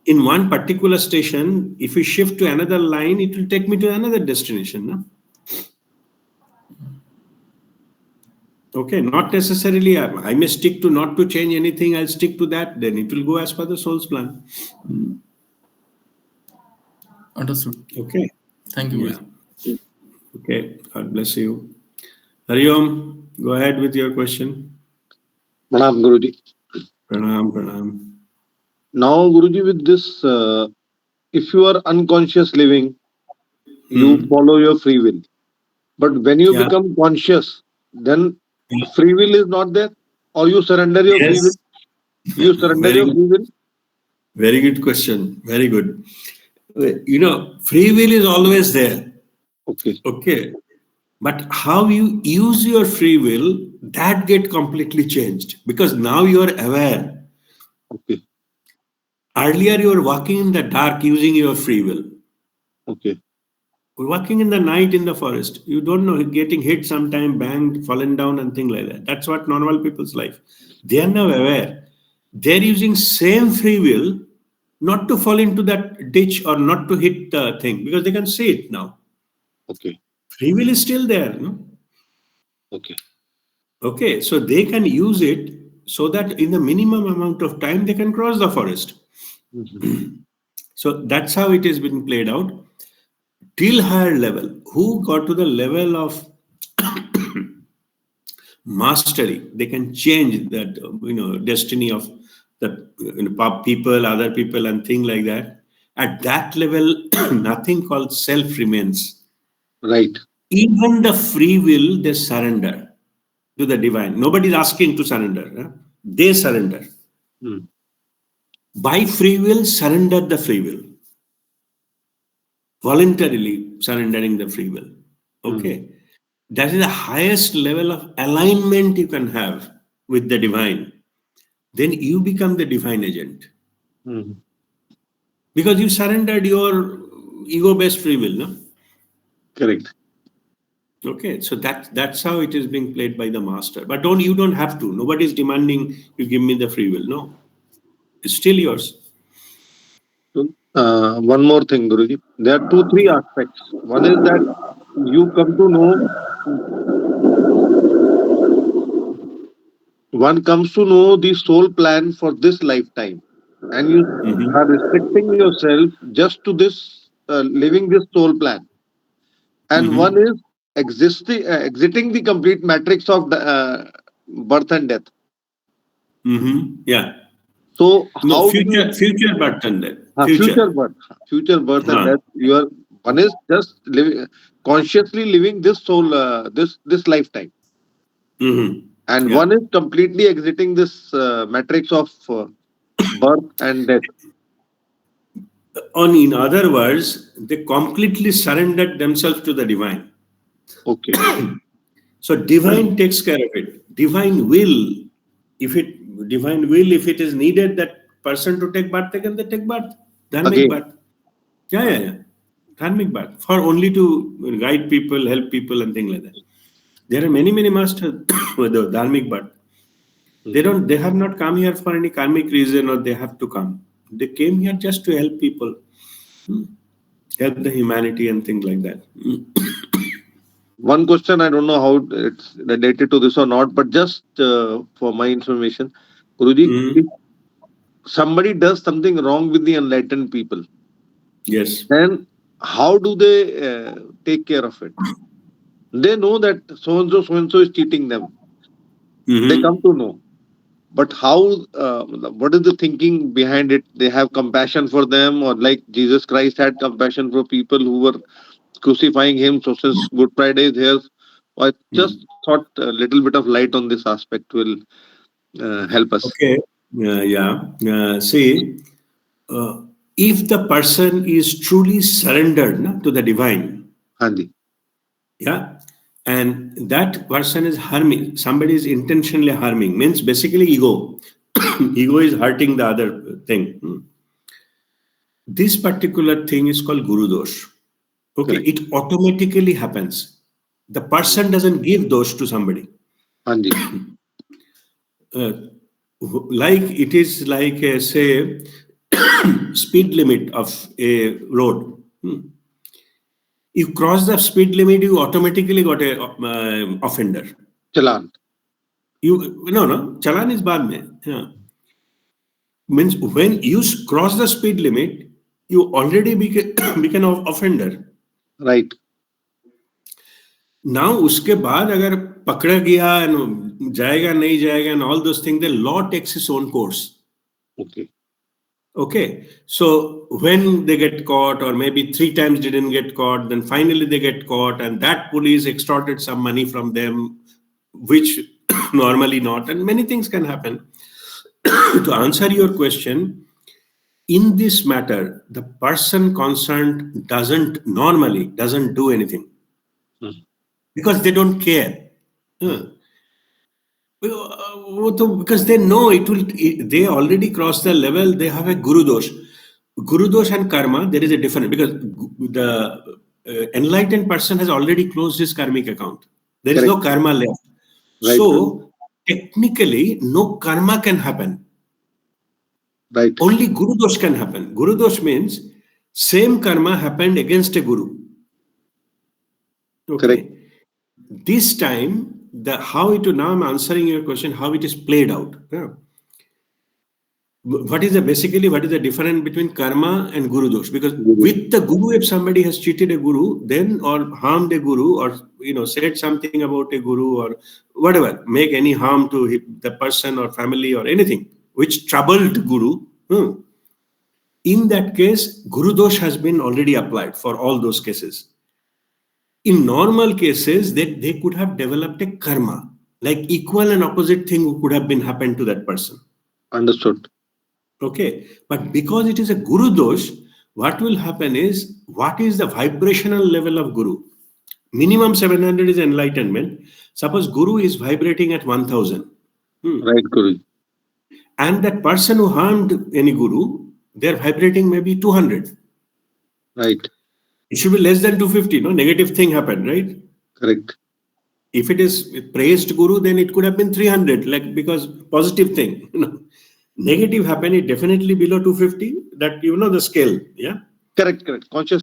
In one particular station, if we shift to another line, it will take me to another destination. No? Okay, not necessarily. I may stick to not to change anything. I'll stick to that. Then it will go as per the soul's plan. Understood. Okay. Thank you. Yeah. Okay. God bless you. Hariom, go ahead with your question. Pranam, Guruji. Pranam. Now, Guruji, with this, if you are unconscious living, you follow your free will. But when you become conscious, then free will is not there, or you surrender your free will. You surrender your free will. Very good question. Very good. Free will is always there. Okay. Okay. But how you use your free will, that get completely changed because now you are aware. Okay. Earlier, you were walking in the dark using your free will. Okay. Walking in the night in the forest, you don't know, getting hit sometime, banged, fallen down, and things like that. That's what normal people's life. They are now aware. They're using same free will not to fall into that ditch or not to hit the thing because they can see it now. Okay. Free will is still there. No? Okay. Okay, so they can use it so that in the minimum amount of time they can cross the forest. Mhm. So that's how it has been played out. Till higher level, who got to the level of mastery, they can change that destiny of the people, other people, and things like that. At that level, nothing called self remains. Right. Even the free will, they surrender to the divine. Nobody's asking to surrender. Huh? They surrender. Mm. By free will, surrender the free will. Voluntarily surrendering the free will. Mm. Okay. That is the highest level of alignment you can have with the divine. Then you become the divine agent. Mm. Because you surrendered your ego-based free will, no? Correct. Okay, so that's how it is being played by the master. But you don't have to. Nobody is demanding you give me the free will. No, it's still yours. So, one more thing, Guruji. There are two, three aspects. One is that you come to know, one comes to know the soul plan for this lifetime, and you Mhm. are restricting yourself just to this, living this soul plan. And one Mhm. is exiting the complete matrix of birth and death. Mhm. Yeah. So, No, how do you future button there. future Future. birth, future birth and Huh. death? You are one is just living consciously living this soul, this lifetime, Mhm. and Yeah. one is completely exiting this matrix of birth and death. In other words, they completely surrendered themselves to the divine. Okay. So divine takes care of it. Divine will, if it is needed that person to take bath, they take bath. Dharmic Again. bath. Yeah. Dharmic bath. For only to guide people, help people, and things like that. There are many masters with the dharmic bath. Mhm. They have not come here for any karmic reason or they have to come. They came here just to help people, help the humanity and things like that. One question, I don't know how it's related to this or not, but just for my information, Guruji, if Mm. somebody does something wrong with the enlightened people, Yes. then how do they take care of it? They know that so and so is cheating them. They come Hmm. to know. But how, what is the thinking behind it? They have compassion for them, or like Jesus Christ had compassion for people who were crucifying him. So since Good Friday is here, I just thought a little bit of light on this aspect will help us. Okay. Yeah. See, uh, if the person is truly surrendered na, to the divine, Hanji. yeah, and that person is harming, somebody is intentionally harming, means basically ego. Ego is hurting the other thing. This particular thing is called Guru Dosh. Okay, Correct. it automatically happens. The person doesn't give dosh to somebody. Hanji. Uh, like it is like a, say speed limit of a road. You cross the speed limit, you automatically got a offender. Chalan. You no Chalan is बाद में. Yeah. Means when you cross the speed limit, you already become an offender. Right. Now उसके बाद अगर पकड़ा गया जाएगा नहीं जाएगा and all those things, the law takes its own course. Okay. Okay, so when they get caught, or maybe 3 times they didn't get caught, then finally they get caught, and that police extorted some money from them, which normally not, and many things can happen. To answer your question, in this matter, the person concerned doesn't do anything. because they don't care. Because they know they already crossed the level, they have a guru dosh. Guru dosh and karma, there is a difference because the enlightened person has already closed his karmic account. There is no Correct. karma left. Right. So, technically, no karma can happen. Right. Only guru dosh can happen. Guru dosh means same karma happened against a guru. Correct. Okay. This time, how it now I'm answering your question, how it is played out. Yeah. What is the difference between karma and guru dosh? Because with the guru, if somebody has cheated a guru, then or harmed a guru, or said something about a guru or whatever, make any harm to the person or family or anything which troubled guru. In that case, guru dosh has been already applied for all those cases. In normal cases, they could have developed a karma, like equal and opposite thing could have been happened to that person. Understood. Okay, but because it is a guru dosh, what will happen is, what is the vibrational level of guru? Minimum 700 is enlightenment. Suppose guru is vibrating at 1000. Right, Guru. And that person who harmed any guru, they're vibrating maybe 200. Right. It should be less than 250, no? Negative thing happened, right? Correct. If it is praised guru, then it could have been 300, like, because positive thing. Negative happen, it definitely below 250. That the scale, yeah. Correct. Correct. Conscious.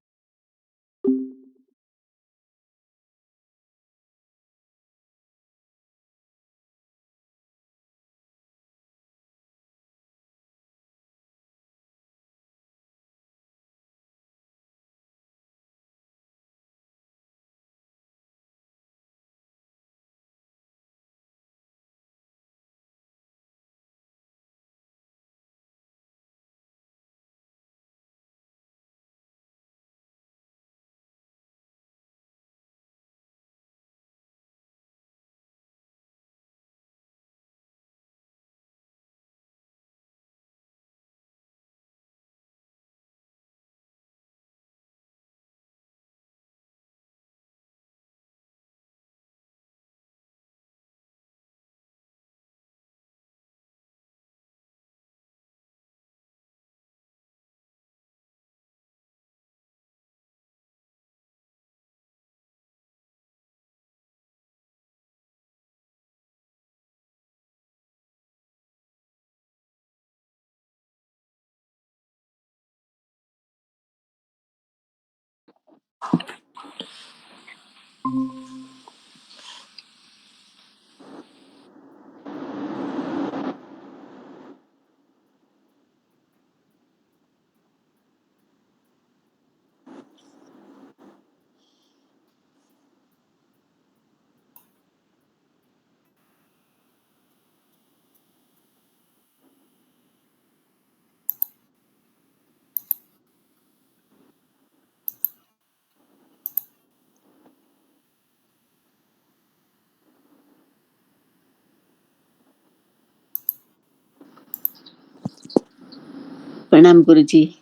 Pranam Guruji.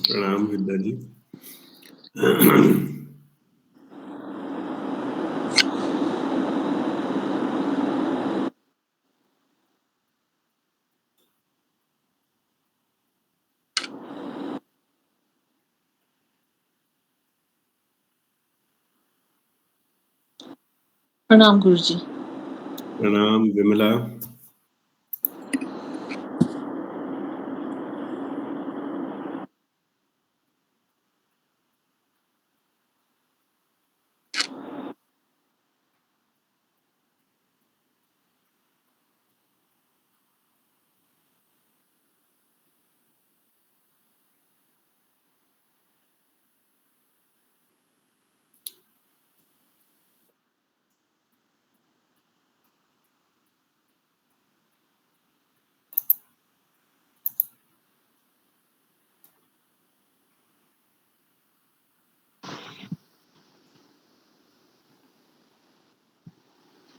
Pranam, Vidyaji. Pranam Guruji. Pranam, Vimala.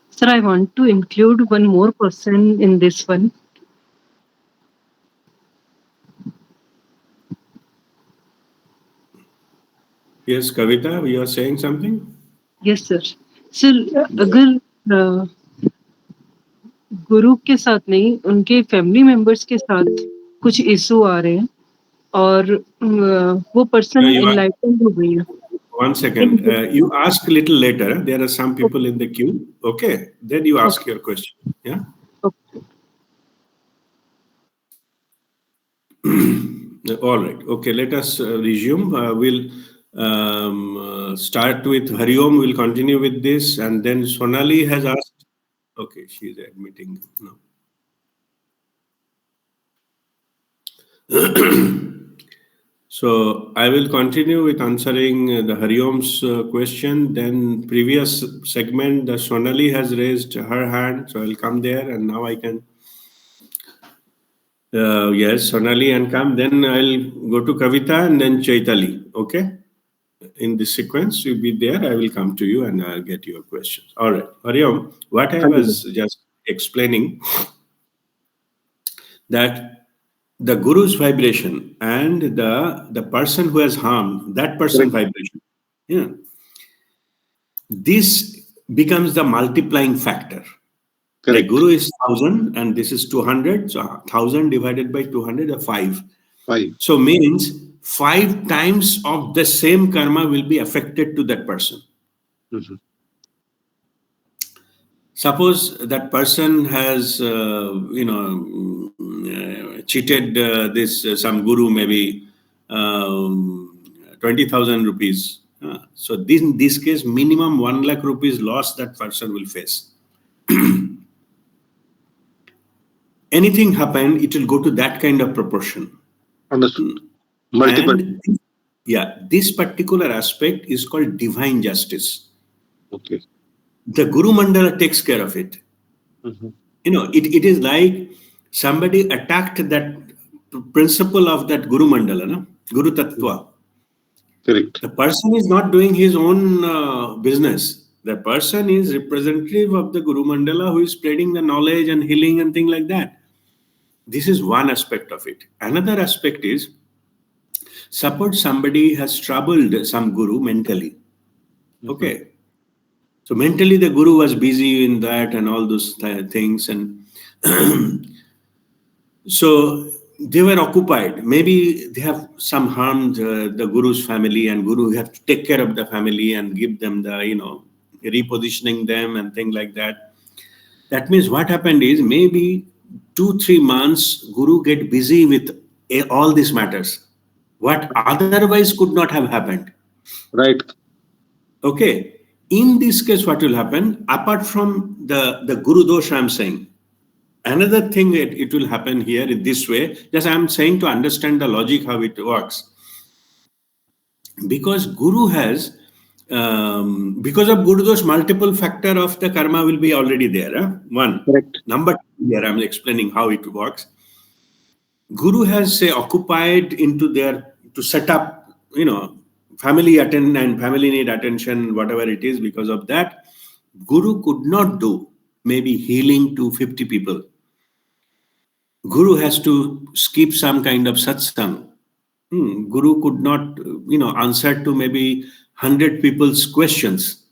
Sir, I want to include one more person in this one. Yes, Kavita, you are saying something? Yes sir. Sir अगर गुरु के साथ नहीं, उनके family members के साथ कुछ issue आ रहे हैं और वो पर्सन एनलाइटन हो गई है. One second. You ask a little later. There are some people in the queue. Okay. Then you ask your question. Yeah. Okay. All right. Okay. Let us resume. We'll start with Hariom. We'll continue with this. And then Sonali has asked. Okay. She's admitting. No. So I will continue with answering the Hariom's question. Then previous segment, the Sonali has raised her hand, so I'll come there, and now I can. Yes, Sonali and come. Then I'll go to Kavita and then Chaitali. Okay, in this sequence, you'll be there. I will come to you and I'll get your questions. All right, Hariom. What I was just explaining that the guru's vibration and the person who has harmed that person vibration, yeah, this becomes the multiplying factor. The guru is 1,000 and this is 200, so 1,000 divided by 200 are 5. So means 5 times of the same karma will be affected to that person. Suppose that person has, cheated this some guru, maybe 20,000 rupees. So in this case, minimum 1 lakh rupees loss that person will face. Anything happen, it will go to that kind of proportion. Understood. Multiple. And, yeah, this particular aspect is called divine justice. Okay. The Guru Mandala takes care of it. It is like somebody attacked that principle of that Guru Mandala, no? Guru Tattva. Correct. The person is not doing his own business. The person is representative of the Guru Mandala who is spreading the knowledge and healing and things like that. This is one aspect of it. Another aspect is, suppose somebody has troubled some Guru mentally. Okay. So mentally the Guru was busy in that and all those things. And so they were occupied. Maybe they have some harmed the Guru's family, and Guru have to take care of the family and give them the, repositioning them and things like that. That means what happened is maybe 2-3 months Guru get busy with all these matters. What otherwise could not have happened. Right. Okay. In this case, what will happen? Apart from the Guru dosha I'm saying, another thing it will happen here in this way, just I'm saying to understand the logic how it works. Because Guru has, because of Guru dosh, multiple factor of the karma will be already there. One. Correct. Number two, here I'm explaining how it works. Guru has, say, occupied into their, to set up, family attend and family need attention, whatever it is. Because of that, Guru could not do maybe healing to 50 people. Guru has to skip some kind of satsang. Guru could not, answer to maybe 100 people's questions,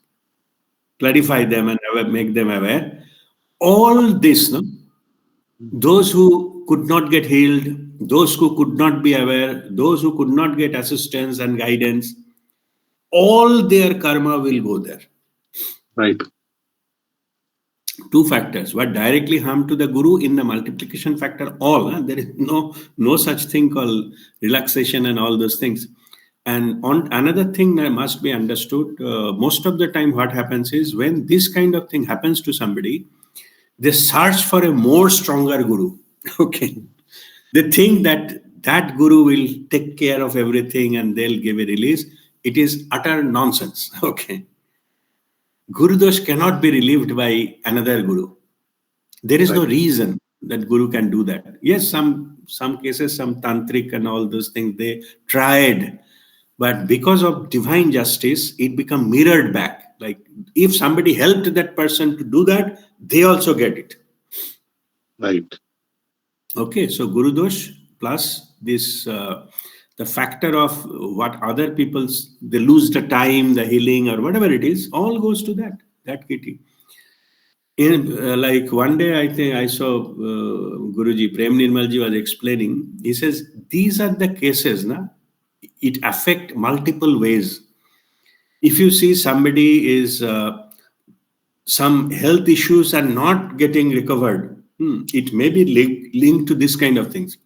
clarify them and make them aware. All this, no? Those who could not get healed, those who could not be aware, those who could not get assistance and guidance, all their karma will go there. Right. 2 factors. What directly harm to the Guru in the multiplication factor, all. There is no such thing called relaxation and all those things. And on another thing that must be understood, most of the time what happens is when this kind of thing happens to somebody, they search for a more stronger Guru. Okay. They think that Guru will take care of everything and they'll give a release. It is utter nonsense. Okay. Guru dosh cannot be relieved by another Guru. There is no reason that Guru can do that. Yes, some cases, some tantric and all those things, they tried. But because of divine justice, it become mirrored back. Like if somebody helped that person to do that, they also get it. Right. Okay, so Guru dosh plus this the factor of what other people's, they lose the time, the healing or whatever it is, all goes to that kitty. In like one day, I think I saw Guruji Prem Nirmalji was explaining. He says these are the cases, na. It affect multiple ways. If you see somebody is some health issues are not getting recovered, it may be linked to this kind of things.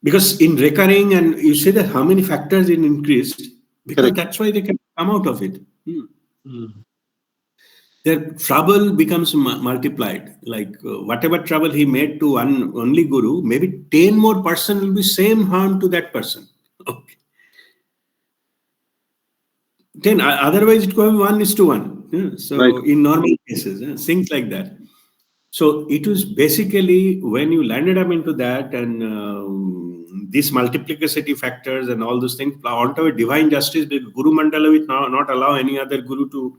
Because in recurring, and you say that how many factors in increased, because Correct. that's why they can come out of it. Their trouble becomes multiplied. Like whatever trouble he made to one only guru, maybe 10 more person will be same harm to that person. Okay. Then otherwise it could be 1:1. Yeah. So Right. in normal cases, things like that. So it was basically when you landed up into that and these multiplicity factors and all those things, on top of divine justice, the Guru Mandala will not allow any other guru to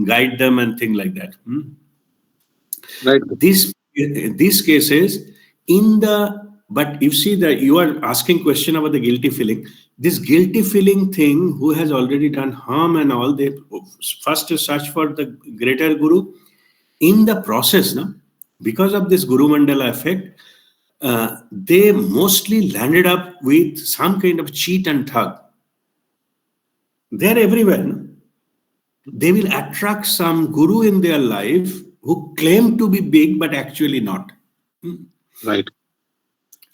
guide them and things like that. Right. These cases but you see that you are asking question about the guilty feeling. This guilty feeling thing, who has already done harm and all, they first to search for the greater guru. In the process, no, because of this Guru Mandala effect, they mostly landed up with some kind of cheat and thug. They're everywhere. No? They will attract some guru in their life who claim to be big but actually not. Right.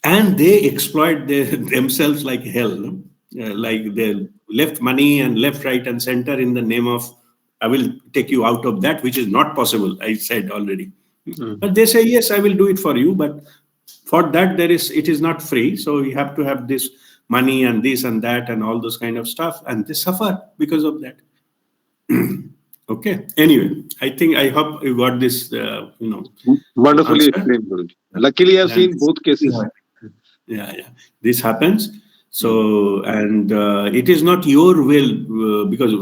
And they exploit themselves like hell. No? Like they left money and left, right, and center in the name of, I will take you out of that, which is not possible. I said already. But they say, yes, I will do it for you. But for that, it is not free. So you have to have this money and this and that and all those kind of stuff. And they suffer because of that. Okay. Anyway, I hope you got this, Wonderfully answer. explained, Guruji. Luckily, I've seen both cases. Yeah. This happens. So, and it is not your will, because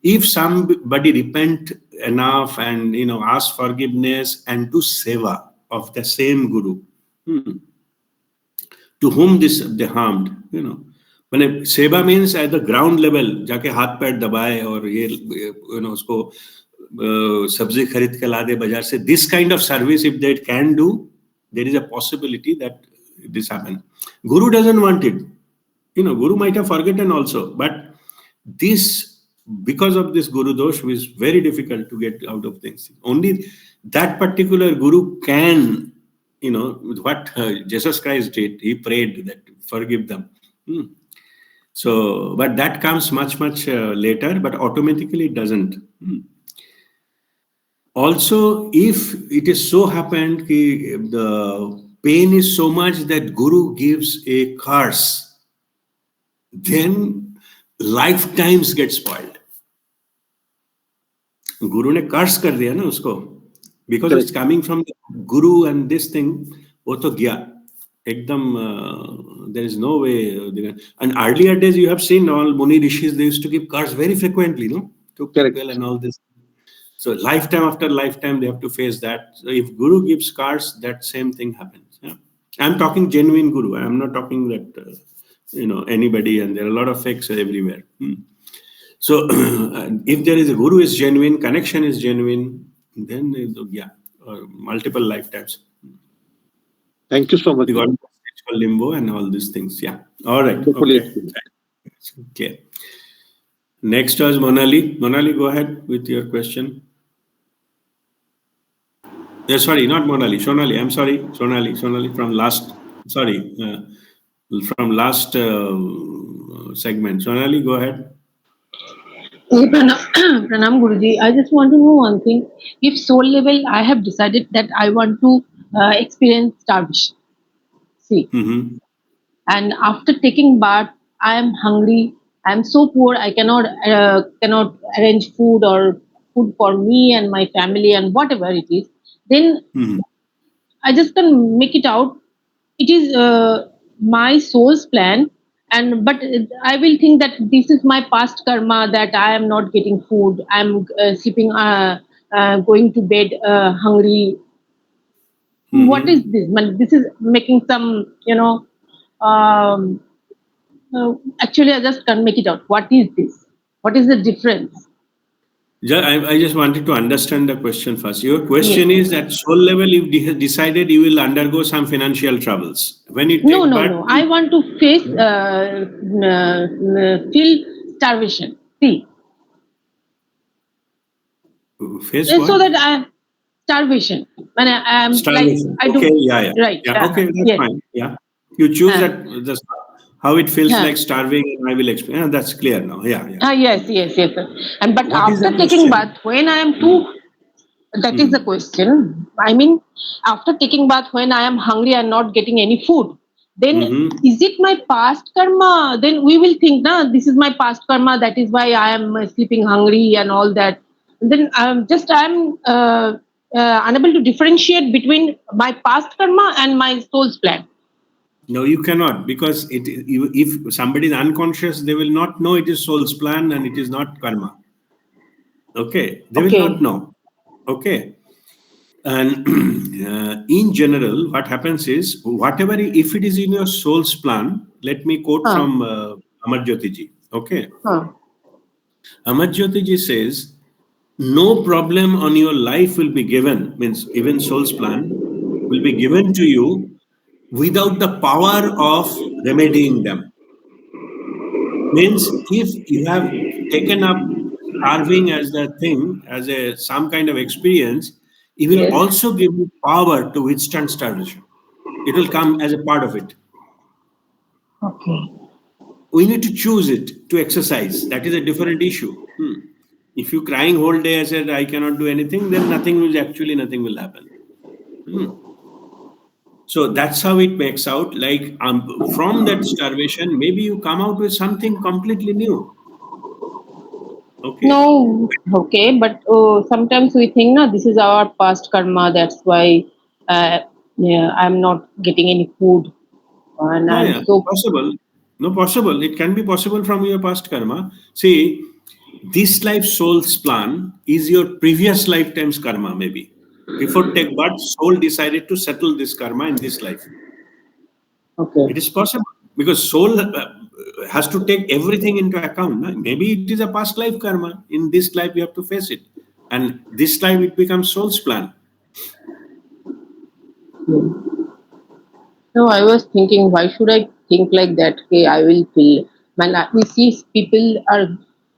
if somebody repent enough and ask forgiveness and do seva of the same guru, to whom they harmed, when seva means at the ground level, जाके हाथ पैर दबाए और ये उसको सब्जी खरीद के ला दे बाजार से, this kind of service if they can do, there is a possibility that this happen. Guru doesn't want it. Guru might have forgotten also, but this, because of this Guru dosh, is very difficult to get out of things. Only that particular Guru can, what Jesus Christ did, he prayed that forgive them. So, but that comes much, much later, but automatically it doesn't. Also, if it is so happened, the pain is so much that Guru gives a curse, then lifetimes get spoiled. Guru ne curse kar diya na usko, because it's coming from the Guru and this thing, wo to gya. Ekdam, there is no way. And earlier days, you have seen all Muni Rishis, they used to give curse very frequently, to people and all this. So lifetime after lifetime, they have to face that. So if Guru gives curse, that same thing happens. Yeah? I'm talking genuine Guru. I'm not talking that, anybody, and there are a lot of fakes everywhere. So if there is a Guru is genuine, connection is genuine, then multiple lifetimes. Thank you so much. We got spiritual limbo and all these things. Yeah. All right. Okay. Next was Monali. Monali, go ahead with your question. Sorry, not Monali. Sonali. I'm sorry. Sonali from last. Sorry. From last segment. Sonali, go ahead. Pranam Guruji, I just want to know one thing. If soul level, I have decided that I want to experience starvation. See, and after taking bath, I am hungry. I am so poor. I cannot arrange food or food for me and my family and whatever it is. Then I just can make it out. It is my soul's plan, but I will think that this is my past karma, that I am not getting food. I am sleeping, going to bed hungry. What is this? This is making some, Actually, I just can't make it out. What is this? What is the difference? I just wanted to understand the question first. Your Yes. question is at soul level, you've decided you will undergo some financial troubles. When you No, take no, birth, no. I want to face, feel starvation. See, face what? so that I starvation. When I am like Starvation. I Okay, do yeah. right. Yeah, okay, that's Yes. fine. Yeah. You choose Uh, that, how it feels uh, like starving, and I will explain. That's clear now. Yeah. yes, yes, yes. Sir. And but What is the after taking question? bath, when I am too, that is the question. I mean, after taking bath, when I am hungry and not getting any food, then Mm-hmm. is it my past karma? Then we will think, nah, this is my past karma. That is why I am sleeping hungry and all that. And then I'm unable to differentiate between my past karma and my soul's plan. No, you cannot, because if somebody is unconscious, they will not know it is soul's plan and it is not karma. Okay, they will not Okay. know. Okay, and in general, what happens is whatever, if it is in your soul's plan, let me quote Huh. from Amar Jyotiji. Okay, Huh. Amar Jyotiji says, no problem on your life will be given, means even soul's plan will be given to you without the power of remedying them. Means if you have taken up starving as a thing, as a some kind of experience, it will Yes. also give you power to withstand starvation. It will come as a part of it. Okay. We need to choose it to exercise. That is a different issue. If you crying whole day, I said I cannot do anything, then nothing will happen. So that's how it makes out. Like from that starvation, maybe you come out with something completely new. Okay. No, okay, but sometimes we think, no, this is our past karma. That's why yeah, I'm not getting any food, and Yeah, I'm yeah, so possible. No, possible. It can be possible from your past karma. See, this life soul's plan is your previous lifetime's karma, maybe. Before take birth, soul decided to settle this karma in this life. okay. It is possible because soul has to take everything into account. Na? Maybe it is a past life karma. In this life, you have to face it. And this life, it becomes soul's plan. No, I was thinking, why should I think like that? Okay, I will feel. Man, we see people are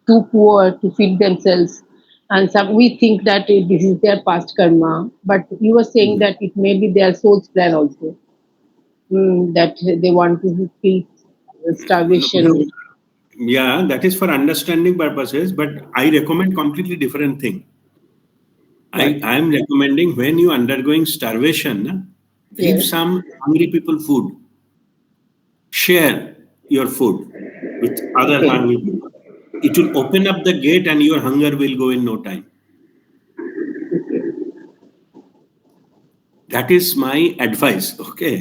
too poor to feed themselves, and some we think that this is their past karma. But you were saying that it may be their soul's plan also. That they want to feel No, starvation. yeah, that is for understanding purposes, but I recommend completely different thing. What? I am recommending when you undergoing starvation, na, give Yes. some hungry people food. Share your food with other Okay. hungry people. It will open up the gate and your hunger will go in no time. That is my advice. Okay.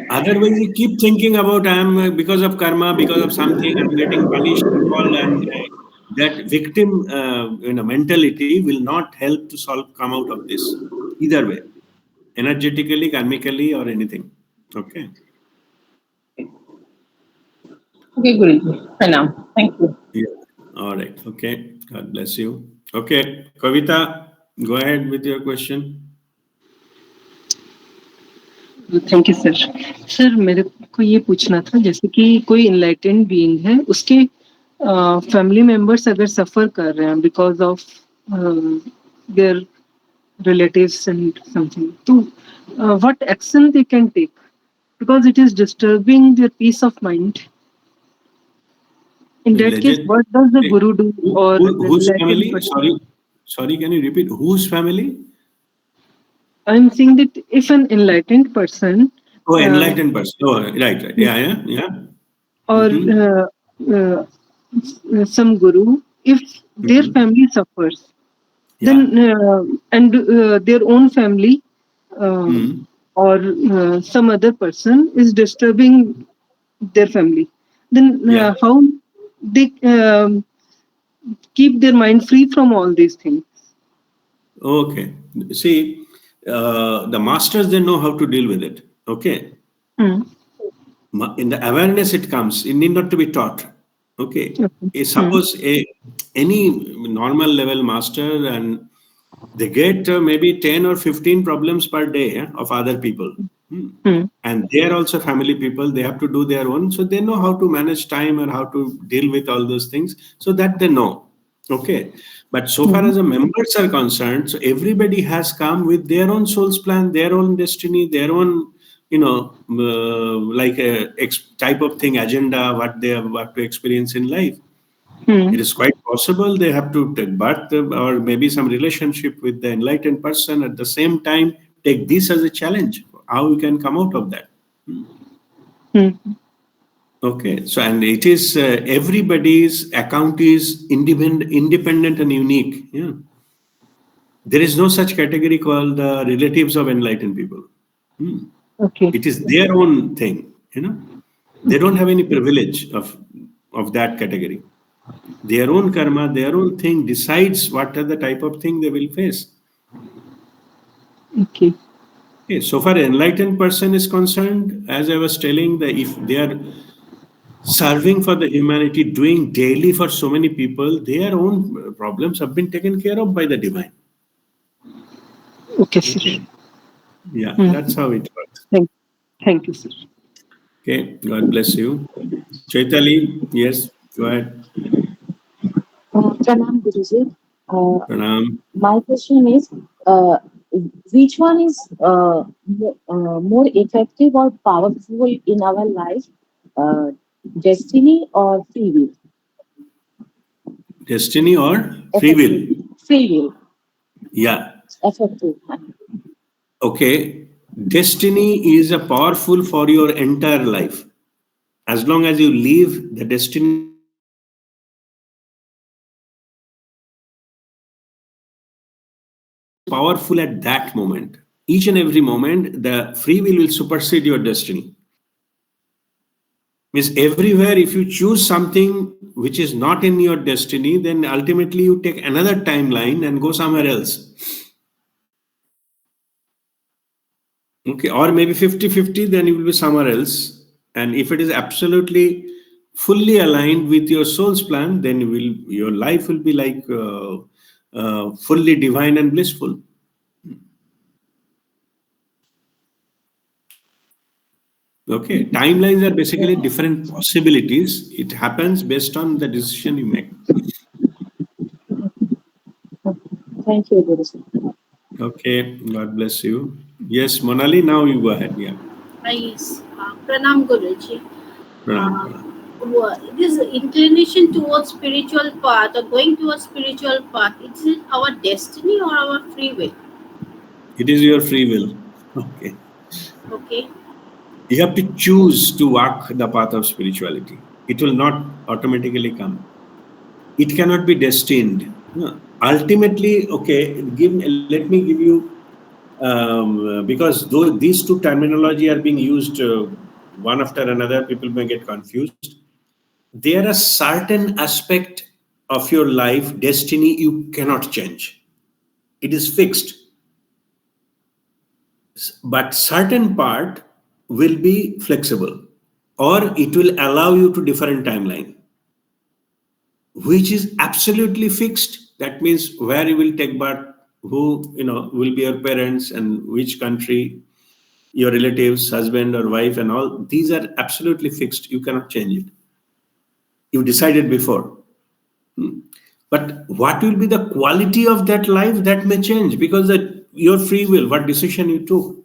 Otherwise, you keep thinking about I am because of karma, because of something, I'm getting punished and all, and that victim, mentality will not help to come out of this. Either way, energetically, karmically, or anything. Okay. Okay, Guruji. Pranam. Thank you. Yeah. All right. Okay. God bless you. Okay, Kavita, go ahead with your question. Thank you sir. Sir मेरे को ये पूछना था, जैसे कि कोई enlightened being है, उसके फैमिली मेंबर्स अगर सफर कर रहे हैं because of their relatives and something, so what action they can take, because it is disturbing their peace of mind. In that case, Legend. what does the Hey, guru do, or whose enlightened family? person? Sorry. Can you repeat? Whose family? I'm saying that if an enlightened person Oh, uh, enlightened person. Oh, right. Yeah. or Mm-hmm. uh, some guru, if their Mm-hmm. family suffers, then Yeah. and their own family uh, Mm-hmm. or some other person is disturbing their family, then Yeah. how they keep their mind free from all these things? Okay. See, the masters, they know how to deal with it. Okay. Mm. in the awareness it comes. It need not to be taught. Okay. Suppose any normal level master, and they get maybe 10 or 15 problems per day of other people. And they are also family people. They have to do their own. So they know how to manage time and how to deal with all those things. So that they know. Okay. But so far as the members are concerned, so everybody has come with their own soul's plan, their own destiny, their own, like a type of thing, agenda, what they have to experience in life. It is quite possible they have to take birth or maybe some relationship with the enlightened person. At the same time, take this as a challenge. How we can come out of that. Okay, so and it is everybody's account is independent and unique. Yeah, there is no such category called the relatives of enlightened people. Okay. It is their own thing. They don't have any privilege of that category. Their own karma, their own thing decides what are the type of thing they will face. Okay. Okay, so far enlightened person is concerned, as I was telling, that if they are serving for the humanity, doing daily for so many people, their own problems have been taken care of by the divine. Okay, sir. Yeah, that's how it works. Thank you, sir. Okay, God bless you. Chaitali, yes, go ahead. Pranam Guruji. Pranam. My question is, which one is more effective or powerful in our life, destiny or free will? Destiny or free will? Free will. Yeah. Effective. Okay. Destiny is a powerful for your entire life. As long as you live, the destiny powerful at that moment. Each and every moment, the free will supersede your destiny. Means everywhere, if you choose something which is not in your destiny, then ultimately you take another timeline and go somewhere else. Okay, or maybe 50-50, then you will be somewhere else. And if it is absolutely fully aligned with your soul's plan, then your life will be like fully divine and blissful. Okay, timelines are basically different possibilities. It happens based on the decision you make. Thank you, Guruji. Okay, God bless you. Yes, Monali, now you go ahead. Yeah. Yes, Pranam Guruji. Pranam. This inclination towards spiritual path or going towards spiritual path, is it our destiny or our free will? It is your free will. Okay. Okay. You have to choose to walk the path of spirituality. It will not automatically come. It cannot be destined. Ultimately, okay, let me give you, because though these two terminology are being used one after another, people may get confused. There are certain aspect of your life, destiny, you cannot change. It is fixed. But certain part will be flexible, or it will allow you to different timeline. Which is absolutely fixed. That means where you will take birth, who will be your parents, and which country, your relatives, husband or wife, and all these are absolutely fixed. You cannot change it. You decided before. But what will be the quality of that life, that may change because your free will, what decision you took.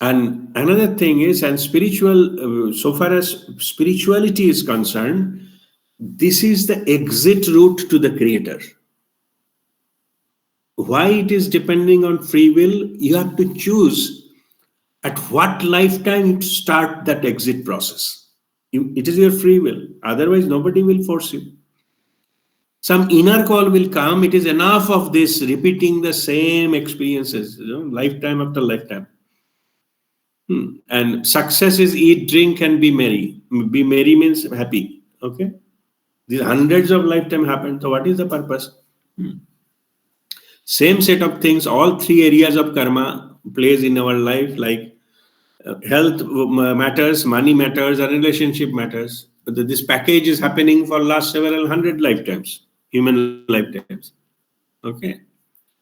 And another thing is, and spiritual, so far as spirituality is concerned, this is the exit route to the creator. Why it is depending on free will, you have to choose at what lifetime you start that exit process. It is your free will. Otherwise, nobody will force you. Some inner call will come. It is enough of this repeating the same experiences, lifetime after lifetime. And success is eat, drink, and be merry. Be merry means happy. Okay. These hundreds of lifetime happen. So what is the purpose? Same set of things, all three areas of karma plays in our life, like Health matters, money matters, and relationship matters. This package is happening for last several hundred lifetimes, human lifetimes. Okay.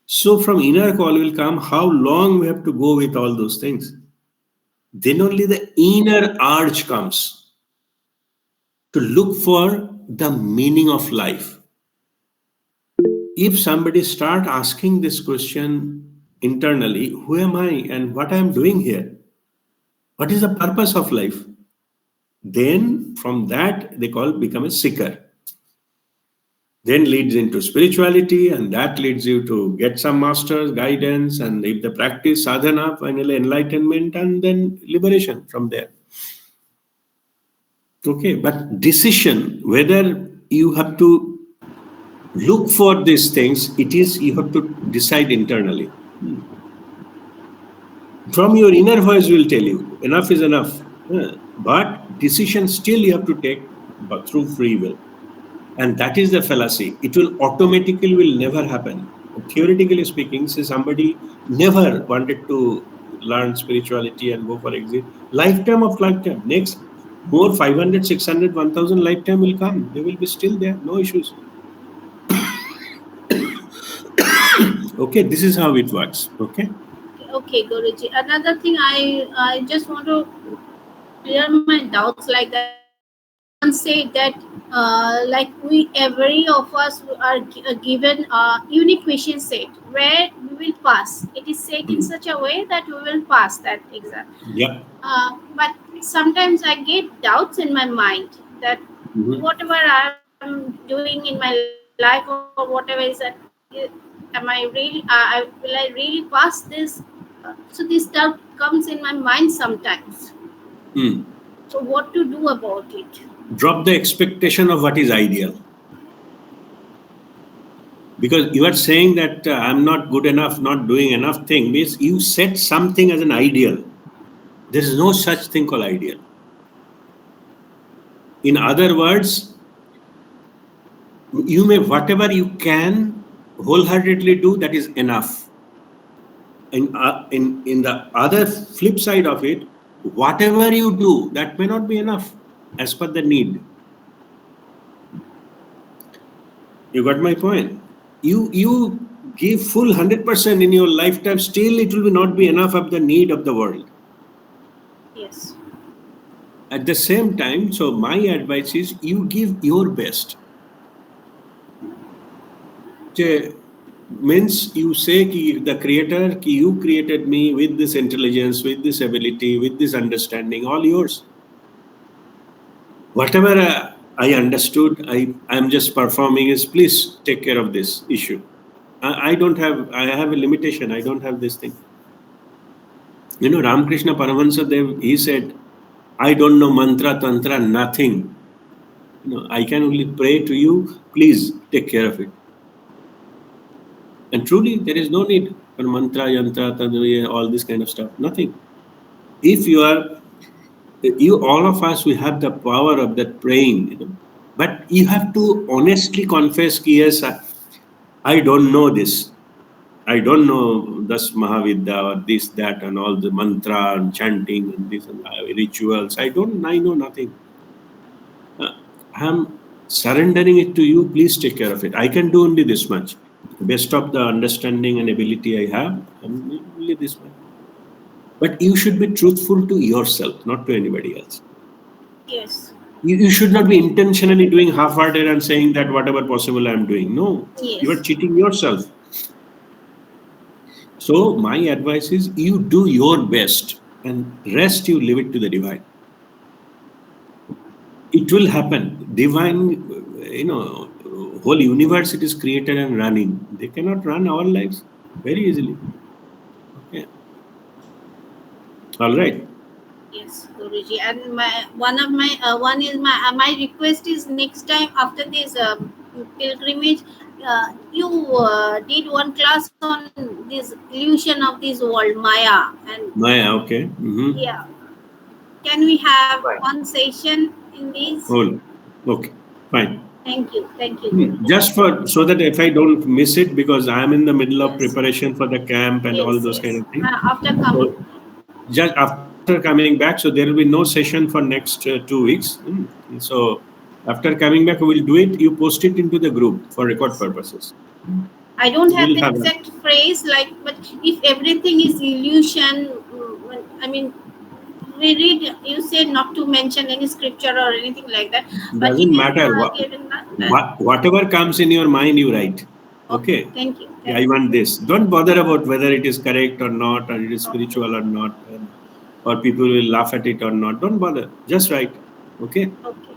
So from inner call will come how long we have to go with all those things. Then only the inner urge comes to look for the meaning of life. If somebody start asking this question internally, who am I and what I am doing here? What is the purpose of life? Then from that they become a seeker. Then leads into spirituality, and that leads you to get some master's guidance, and if the practice sadhana, finally enlightenment, and then liberation from there. Okay, but decision whether you have to look for these things, it is you have to decide internally. From your inner voice will tell you enough is enough. But decision still you have to take but through free will. And that is the fallacy. It will automatically will never happen. Theoretically speaking, say somebody never wanted to learn spirituality and go for exit. Lifetime of lifetime. Next, more 500, 600, 1000 lifetime will come. They will be still there. No issues. Okay, this is how it works. Okay. Okay, Guruji. Another thing I just want to clear my doubts, like that someone said that like every of us are given a unique question set where we will pass. It is set in such a way that we will pass that exam. Yeah. But sometimes I get doubts in my mind that whatever I'm doing in my life or whatever is that, am I really will I really pass this? So this doubt comes in my mind sometimes. So what to do about it? Drop the expectation of what is ideal. Because you are saying that I'm not good enough, not doing enough thing, means you set something as an ideal. There is no such thing called ideal. In other words, you may whatever you can wholeheartedly do, that is enough. In the other flip side of it, whatever you do, that may not be enough as per the need. You got my point? You give full 100% in your lifetime, still it will not be enough of the need of the world. Yes. At the same time, so my advice is you give your best. Means you say ki the creator, ki you created me with this intelligence, with this ability, with this understanding, all yours. Whatever I understood, I'm just performing is please take care of this issue. I have a limitation. I don't have this thing. You know, Ramakrishna Paramahansa Dev, he said, I don't know mantra, tantra, nothing. You know, I can only pray to you, please take care of it. And truly, there is no need for mantra, yantra, tantra, all this kind of stuff. Nothing. If all of us, we have the power of that praying, you know. But you have to honestly confess, yes, I don't know this. I don't know this Mahavidya or this, that, and all the mantra and chanting and this and rituals. I know nothing. I'm surrendering it to you. Please take care of it. I can do only this much. Best of the understanding and ability I have, only this much. But you should be truthful to yourself, not to anybody else. Yes. You should not be intentionally doing half-hearted and saying that whatever possible I'm doing. No, Yes. You are cheating yourself. So my advice is you do your best and rest you leave it to the divine. It will happen. Divine, you know, whole universe it is created and running. They cannot run our lives very easily. Okay. All right. Yes, Guruji. And my request is next time after this pilgrimage, you did one class on this illusion of this world, Maya, and Maya. Okay. yeah. Can we have one session in this? Oh, okay. Fine. Thank you. Guruji. Just so that if I don't miss it, because I am in the middle of preparation for the camp and all those kind of things. After coming. So, just after coming back. So there will be no session for next 2 weeks. So after coming back, we will do it. You post it into the group for record purposes. I don't have the exact phrase, but if everything is illusion, I mean, we read, you said not to mention any scripture or anything like that. But doesn't matter. Whatever comes in your mind, you write. Okay. Thank you. I want this. Don't bother about whether it is correct or not, or it is spiritual or not, or people will laugh at it or not. Don't bother. Just write. Okay. Okay.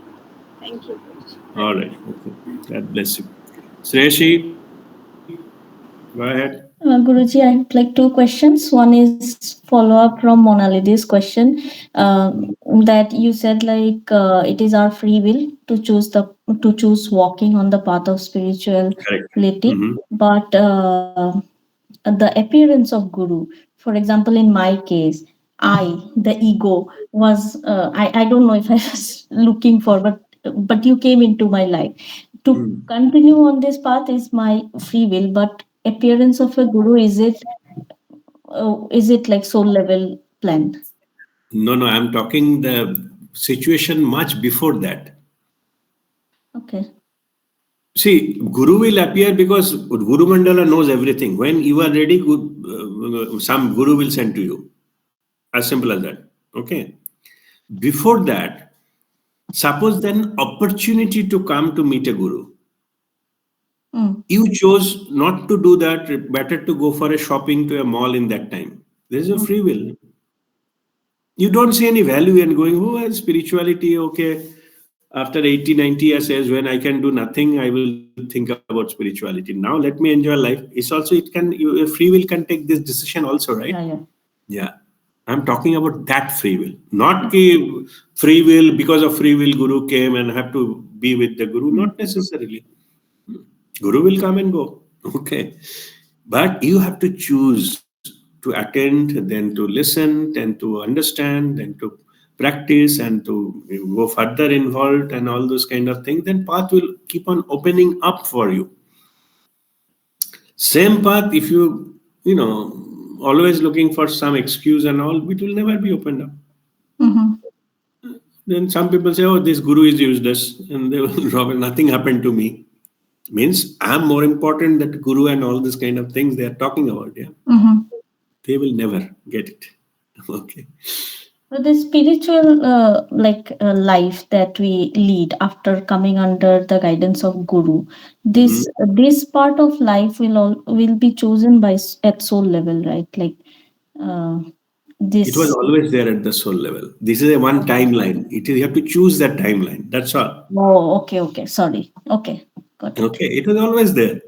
Thank you. All right. Okay. God bless you. Sreshi, go ahead. Guruji, I have like 2 questions. One is follow up from Monalidi's question, that you said it is our free will to choose walking on the path of spirituality. But the appearance of Guru, for example, in my case, the ego was I don't know if I was looking for, but you came into my life. To continue on this path is my free will, but appearance of a guru, is it like soul level planned? No, I'm talking the situation much before that. Okay. See, Guru will appear because Guru Mandala knows everything. When you are ready, some Guru will send to you. As simple as that. Okay. Before that, suppose then opportunity to come to meet a Guru. You chose not to do that. Better to go for a shopping to a mall in that time. There is a free will. You don't see any value in going, spirituality, okay. After 80, 90 years, when I can do nothing, I will think about spirituality. Now let me enjoy life. It's also, your free will can take this decision also, right? Yeah. I'm talking about that free will. Not free will, because of free will, Guru came and have to be with the Guru. Not necessarily. Guru will come and go. Okay. But you have to choose to attend, then to listen, then to understand, then to practice, and to go further involved and all those kind of things. Then path will keep on opening up for you. Same path, if you always looking for some excuse and all, it will never be opened up. Then some people say, this Guru is useless, and they will nothing happened to me. Means I'm more important than Guru and all this kind of things they are talking about. Yeah. They will never get it. Okay. But the spiritual life that we lead after coming under the guidance of Guru, this part of life will be chosen at soul level, right? This. It was always there at the soul level. This is a one timeline. You have to choose that timeline. That's all. Oh, okay. Sorry. Okay, got it. Okay, it was always there.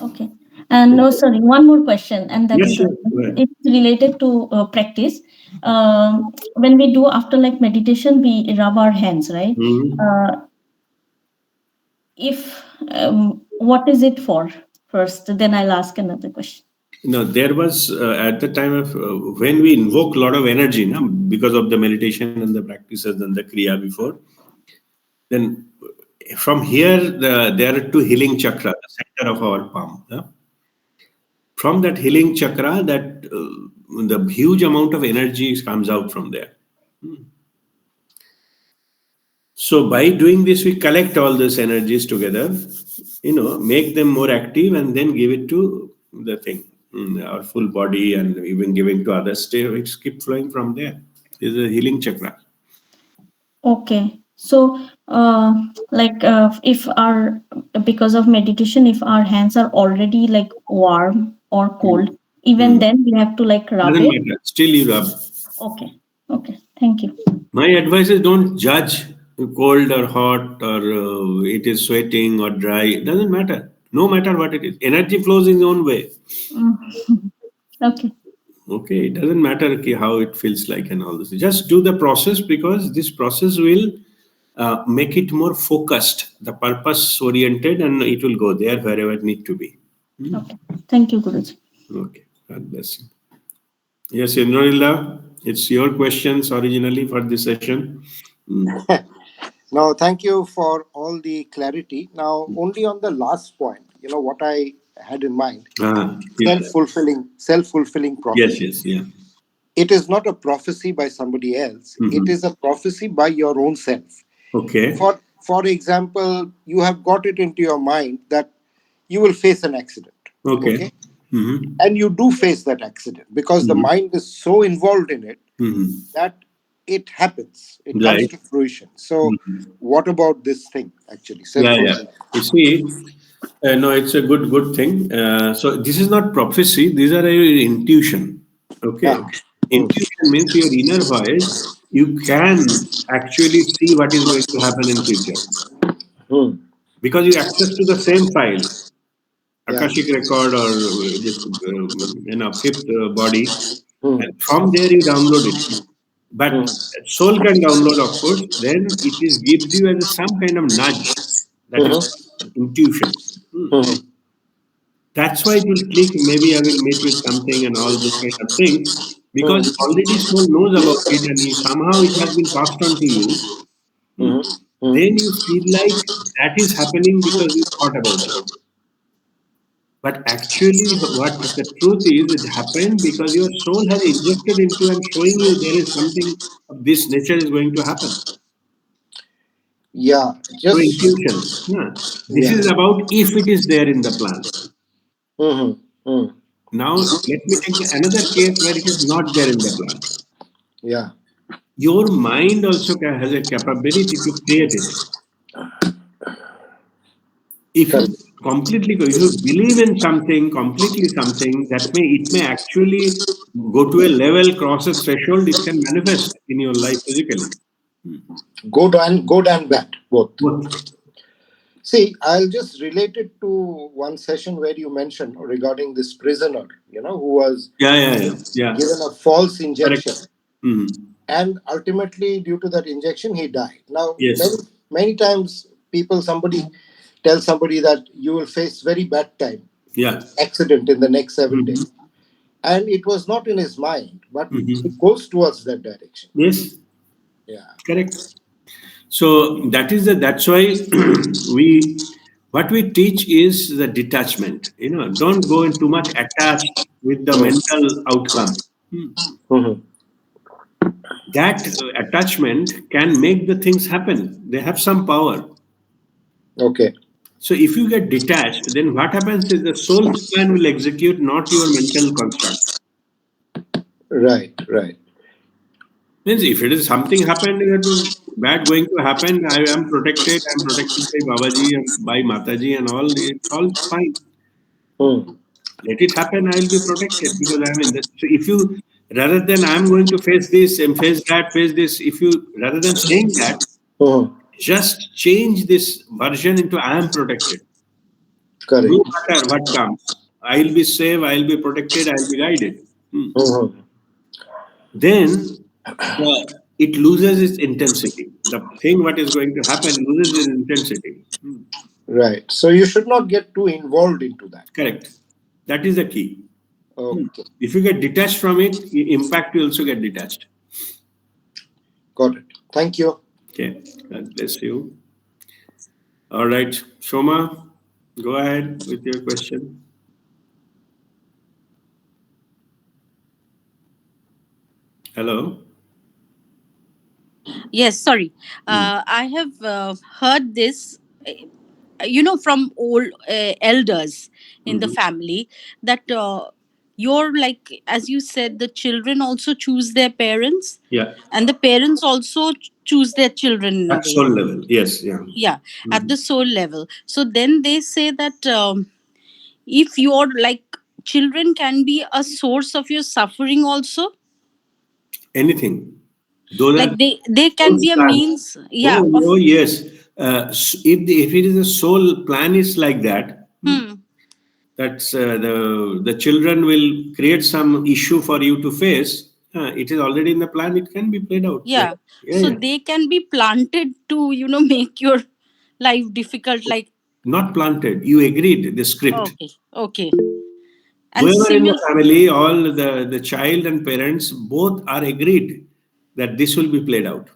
Okay. And no, sorry, one more question, and that is it's related to practice. When we do after meditation, we rub our hands, right? If what is it for first? Then I'll ask another question. No, there was at the time of when we invoke a lot of energy, because of the meditation and the practices and the Kriya before. Then from here, there are 2 healing chakras, the center of our palm. From that healing chakra, that the huge amount of energy comes out from there. So by doing this, we collect all these energies together, make them more active, and then give it to the thing, our full body, and even giving to others. It keeps flowing from there. This is a healing chakra. Okay. So, if because of meditation, if our hands are already warm or cold, even then we have to rub Doesn't it. matter. Still you rub. Okay. Thank you. My advice is don't judge cold or hot, or it is sweating or dry. It doesn't matter. No matter what it is. Energy flows in its own way. Okay. Okay. It doesn't matter how it feels like and all this. Just do the process, because this process will make it more focused, the purpose oriented, and it will go there wherever it need to be. Okay. Thank you, Guruji. Okay. God bless you. Yes, Indranila, it's your questions originally for this session. No, thank you for all the clarity. Now, only on the last point, what I had in mind, Yes. self-fulfilling prophecy. Yes. Yeah. It is not a prophecy by somebody else. It is a prophecy by your own self. Okay. For example, you have got it into your mind that you will face an accident. Okay. And you do face that accident because the mind is so involved in it that it happens. It comes Right. to fruition. So, what about this thing actually? Yeah. You see, no, it's a good thing. So this is not prophecy. These are your intuition. Okay. Yeah. Intuition means your inner voice. You can actually see what is going to happen in future because you access to the same file, Yeah. Akashic record or this, fifth body, and from there you download it. But soul can download, of course. Then it is gives you as some kind of nudge. That is intuition. That's why it will click. Maybe I will meet with something and all those kind of things because already soul knows about it and somehow it has been passed on to you. Then you feel like that is happening because you thought about it. But actually, what the truth is, it happened because your soul has injected into and showing you there is something of this nature is going to happen. Yeah. So Just. intuition. Yeah. This Yeah. is about if it is there in the plan. Now, let me take another case where it is not there in the plan. Yeah. Your mind also has a capability to create it. If you if you believe in something, completely something, it may actually go to a level, cross a threshold, it can manifest in your life physically. Good and bad, both. Both. See, I'll just relate it to one session where you mentioned regarding this prisoner, who was given a false injection. And ultimately, due to that injection, he died. Now, many times somebody tells somebody that you will face very bad time, accident in the next 7 days. And it was not in his mind, but it goes towards that direction. Yes. Yeah. Correct. So that's why what we teach is the detachment. Don't go in too much attached with the mental outcome. That attachment can make the things happen. They have some power. Okay. So if you get detached, then what happens is the soul's plan will execute, not your mental construct. Right. Means if it is something happened, bad going to happen, I am protected. I am protected by Babaji and by Mataji and all. It's all fine. Let it happen. I will be protected because I am in this. So if you rather than I am going to face this and face that, face this, if you rather than saying that, just change this version into I am protected. Correct. No matter what comes, I will be safe. I will be protected. I will be guided. Then it loses its intensity. The thing what is going to happen loses its intensity. Right. So you should not get too involved into that. Correct. That is the key. Okay. If you get detached from it, impact will also get detached. Got it. Thank you. Okay. God bless you. All right. Shoma, go ahead with your question. Hello. Yes, sorry. I have heard this, from old elders in the family that you're like, as you said, the children also choose their parents. Yeah. And the parents also choose their children in a At way. soul level. Yes. Yeah. Yeah, at the soul level. So then they say that if your children can be a source of your suffering also. Anything. Those Like are they can be a means, Oh, yes. If it is a soul plan is like that, that's the children will create some issue for you to face. It is already in the plan. It can be played out. Yeah. So they can be planted to make your life difficult. Not planted. You agreed the script. Okay. And Whoever in the family, all the child and parents both are agreed that this will be played out.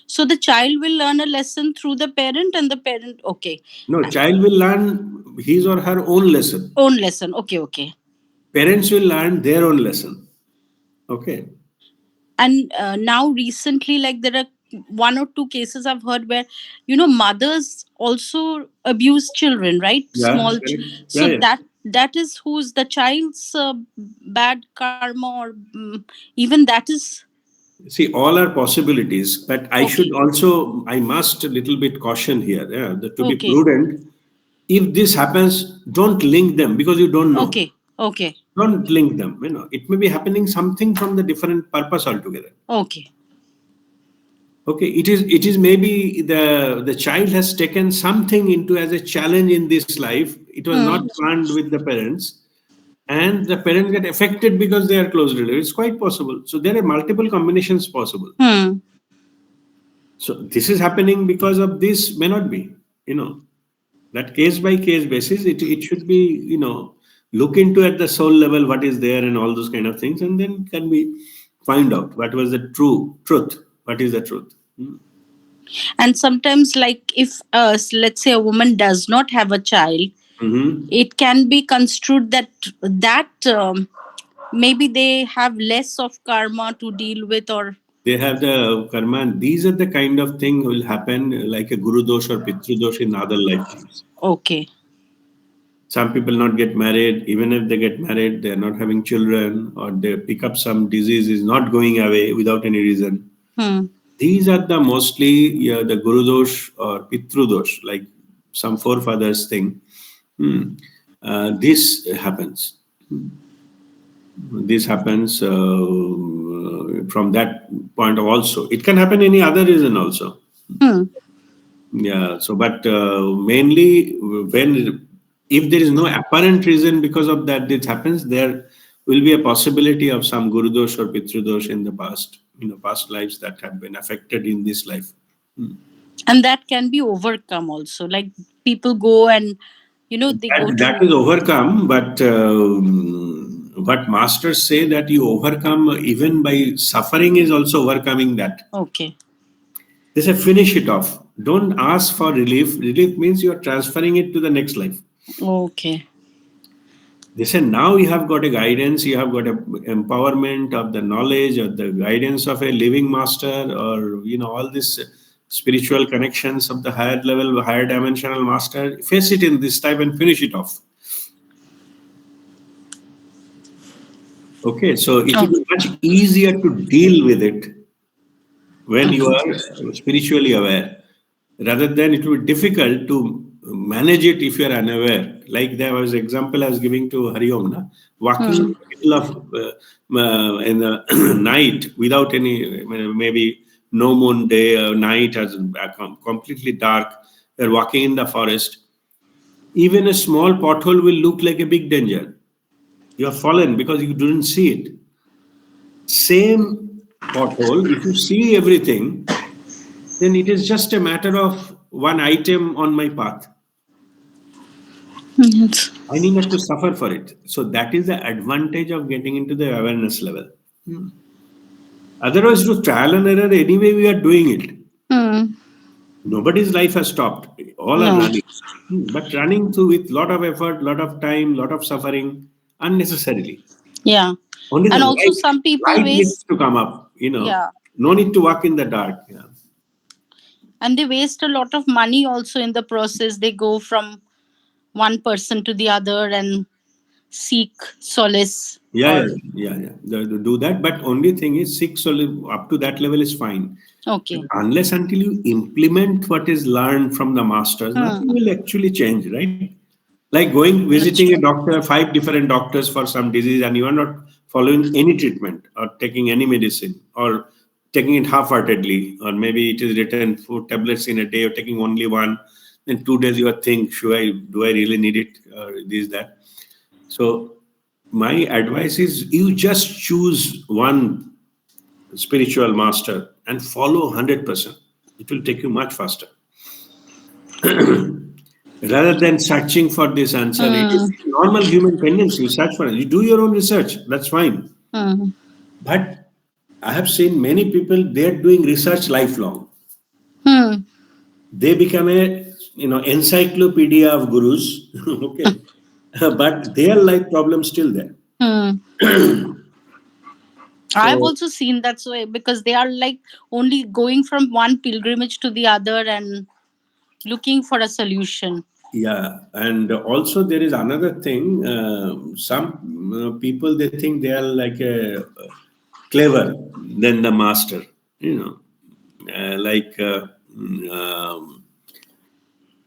So the child will learn a lesson through the parent, and the parent, okay. No, child will learn his or her own lesson. Own lesson. Okay, okay. Parents will learn their own lesson. Okay. And now recently, like there are one or two cases I've heard where, mothers also abuse children, right? Yeah. Small. So Yeah. that is who's the child's bad karma, or even that is. See, all are possibilities, but I Okay. must a little bit caution here. Yeah, to be Okay. prudent. If this happens, don't link them because you don't know. Okay. Okay. Don't link them. It may be happening something from the different purpose altogether. Okay. Okay, it is maybe the child has taken something into as a challenge in this life. It was not planned with the parents, and the parents get affected because they are close relatives. It's quite possible. So there are multiple combinations possible. So this is happening because of this, may not be. That case by case basis, it should be, look into at the soul level what is there and all those kind of things, and then can be find out what was the truth. What is the truth? And sometimes, like if let's say a woman does not have a child, it can be construed that maybe they have less of karma to deal with, or they have the karma, and these are the kind of thing will happen like a guru dosh or pitru dosh in other lifetimes. Okay. Some people not get married. Even if they get married, they are not having children, or they pick up some disease is not going away without any reason. These are the mostly the guru dosh or pitru dosh, like some forefathers thing. This happens. This happens from that point also. It can happen any other reason also. Yeah. So, but mainly if there is no apparent reason because of that this happens, there will be a possibility of some guru dosh or pitru dosh in the past, past lives that have been affected in this life. And that can be overcome also. Like people go and they go to. That is overcome, but what masters say that you overcome even by suffering is also overcoming that. Okay. They say finish it off. Don't ask for relief. Relief means you are transferring it to the next life. Okay. They say now you have got a guidance, you have got a empowerment of the knowledge or the guidance of a living master, or all these spiritual connections of the higher level, higher dimensional master. Face it in this time and finish it off. Okay, so it will be much easier to deal with it when you are spiritually aware, rather than it will be difficult to manage it if you are unaware. Like there was example I was giving to Hariom, walking in the middle of in the night without any, maybe no moon day or night, as completely dark. You're walking in the forest. Even a small pothole will look like a big danger. You have fallen because you didn't see it. Same pothole, if you see everything, then it is just a matter of one item on my path. I need not to suffer for it. So that is the advantage of getting into the awareness level. Otherwise, through trial and error, anyway, we are doing it. Nobody's life has stopped. All are running. But running through with lot of effort, lot of time, lot of suffering, unnecessarily. Yeah. Only and also some people light needs to come up. Yeah. No need to walk in the dark. Yeah. And they waste a lot of money also in the process. They go from one person to the other and seek solace. Yeah. They do that, but only thing is seek solace up to that level is fine. Okay. But unless until you implement what is learned from the masters, nothing will actually change, right? Like visiting a doctor, 5 different doctors for some disease, and you are not following any treatment or taking any medicine, or taking it half-heartedly, or maybe it is written 4 tablets in a day, or taking only one. Then 2 days you are think, do I really need it, or this, that. So my advice is you just choose one spiritual master and follow 100%. It will take you much faster. Rather than searching for this answer, it is normal human tendency. You search for it. You do your own research. That's fine. But I have seen many people, they are doing research lifelong. Hmm. They become a encyclopedia of gurus. Okay, but their life problems still there. Hmm. I've So also seen that's why, because they are like only going from one pilgrimage to the other and looking for a solution. yeah, and also there is another thing. Some people, they think they are like a clever than the master. You know, like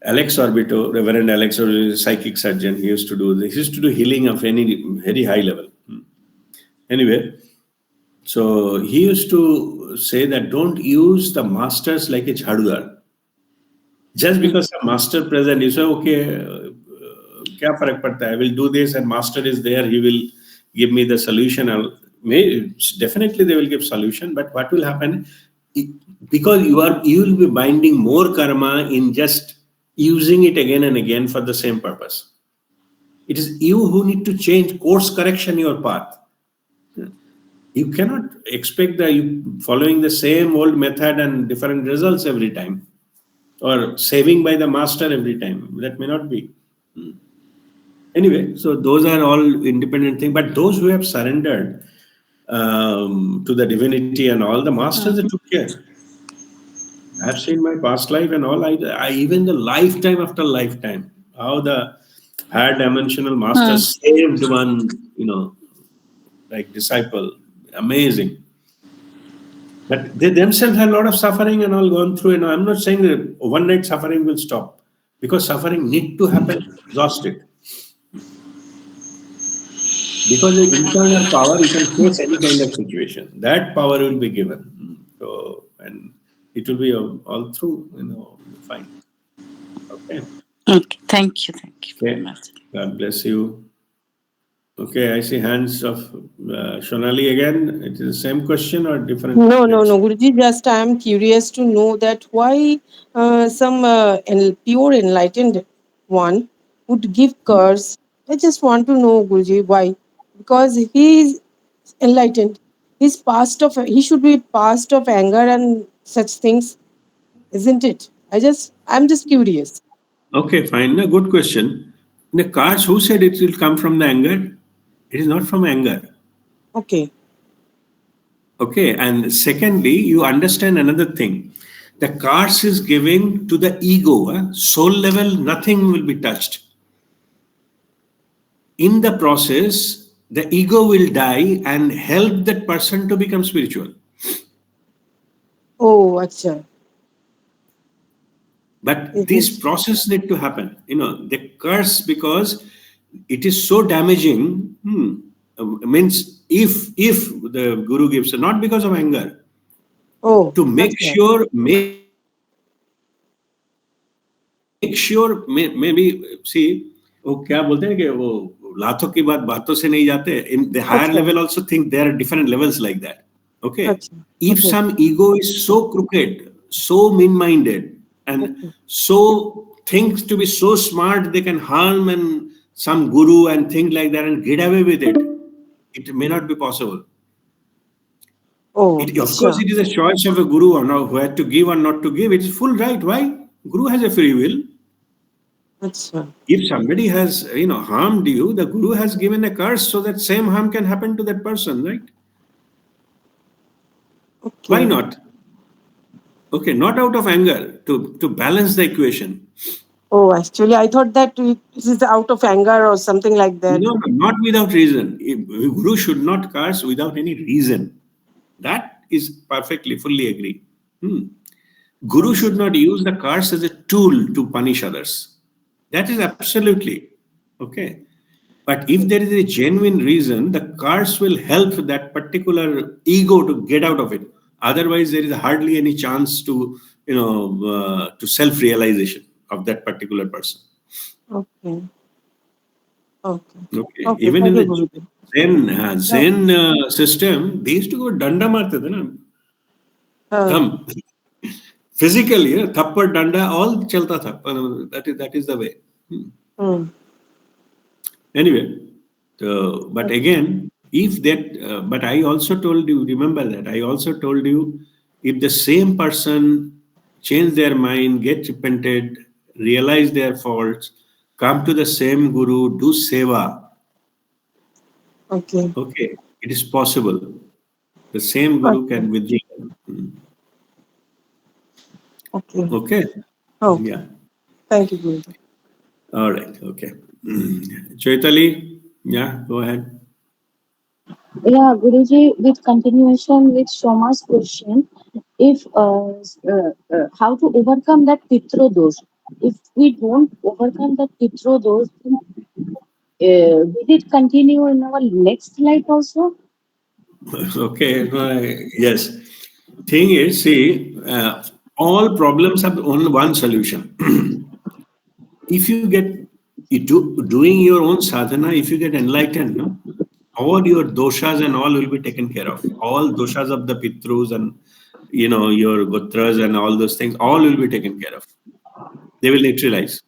Alex Orbito, Reverend Alex Orbito, is a psychic surgeon. He used to do this. He used to do healing of any very high level. Anyway, so he used to say that don't use the masters like a jhadudar. Just Hmm. because a master present, you say, okay, kya farak padta hai? I will do this, and master is there. He will give me the solution. Definitely they will give solution, but what will happen? It- Because you will be binding more karma in just using it again and again for the same purpose. It is you who need to change course correction your path. You cannot expect that you following the same old method and different results every time, or saving by the master every time. That may not be. Anyway, so those are all independent things. But those who have surrendered to the divinity and all, the masters, they Hmm. took care. I've seen my past life and all. I even the lifetime after lifetime, how the higher dimensional master Hmm. saved one, like disciple. Amazing. But they themselves had a lot of suffering and all gone through. And I'm not saying that overnight suffering will stop, because suffering need to happen to exhaust it. Because the internal power, you can face any kind of situation. That power will be given. So, and it will be all through, fine. Okay. Okay. Thank you. Thank you very Okay. much. God bless you. Okay, I see hands of Shonali again. It is the same question or different? No, Guruji. Just I am curious to know that why some pure enlightened one would give curse. I just want to know, Guruji, why? Because he is enlightened. He should be past of anger and such things, isn't it? I'm just curious. Okay, fine. No, good question. In the cards, who said it will come from the anger? It is not from anger. Okay. Okay, and secondly, you understand another thing. The cards is giving to the ego, soul level, nothing will be touched. In the process, the ego will die and help that person to become spiritual. Oh, acha. But Is this it? process need to happen. The curse, because it is so damaging. Means if the guru gives, not because of anger, Oh, to make acha. sure, maybe see, वो क्या बोलते हैं कि वो लातों की बात बातों से नहीं जाते. In the higher Acha. level also think there are different levels like that. Okay, Acha. if Okay. some ego is so crooked, so mean-minded, and Okay. so thinks to be so smart, they can harm and some guru and think like that and get away with it. It may not be possible. Oh, Of course, acha. it is a choice of a guru or not, where to give or not to give. It is full right. Why? Guru has a free will. Acha. If somebody has, harmed you, the guru has given a curse so that same harm can happen to that person, right? Why Okay. not? Okay, not out of anger, to balance the equation. Oh, actually, I thought that it is out of anger or something like that. No, not without reason. Guru should not curse without any reason. That is perfectly, fully agree. Guru should not use the curse as a tool to punish others. That is absolutely okay. But if there is a genuine reason, the curse will help that particular ego to get out of it. Otherwise, there is hardly any chance to self-realization of that particular person. Okay. Okay. Okay. Okay. Even in Thank you, the Guruji. Yeah. Zen system, they used to go danda marte the na, Uh, thumb. Physically, thappad, danda, all chalta tha. That is the way. mm, Anyway, but again, if that, but I also told you, remember that I also told you, if the same person change their mind, get repented, realize their faults, come to the same guru, do seva. Okay. Okay, it is possible. The same guru Okay. can withdraw. Okay. Okay. Okay. Yeah. Thank you, Guruji. All right. Okay. Chaitali, yeah, go ahead. Yeah, Guruji, with continuation with Shoma's question, if how to overcome that pitro dosh? If we don't overcome that pitro dosh, then, will it continue in our next life also? Okay. Yes. Thing is, see, all problems have only one solution. If you get doing your own sadhana, if you get enlightened, no, all your doshas and all will be taken care of. All doshas of the pitrus and your gotras and all those things, all will be taken care of. They will neutralize.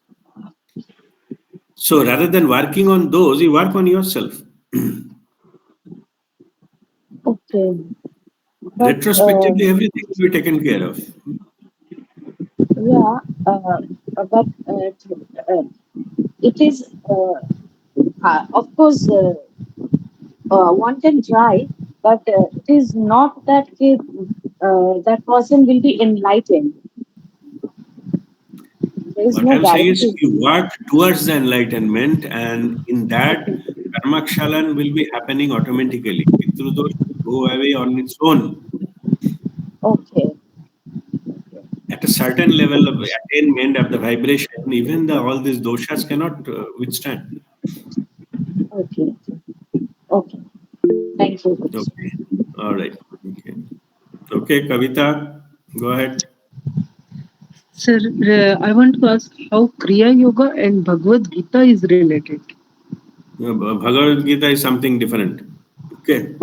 So rather than working on those, you work on yourself. Okay. But Retrospectively, everything will be taken care of. yeah, but it is of course one can try, but it is not that that person will be enlightened. There is What no I'm saying is, guarantee. you work towards the enlightenment, and in that, karmakshalan will be happening automatically. Pitrudosh will go away on its own. Okay. At a certain level of attainment of the vibration, even all these doshas cannot withstand. Okay. Okay. Thank you. Okay. All right. Okay. Okay, Kavita, go ahead. Sir, I want to ask how Kriya Yoga and Bhagavad Gita is related. Bhagavad Gita is something different. Okay.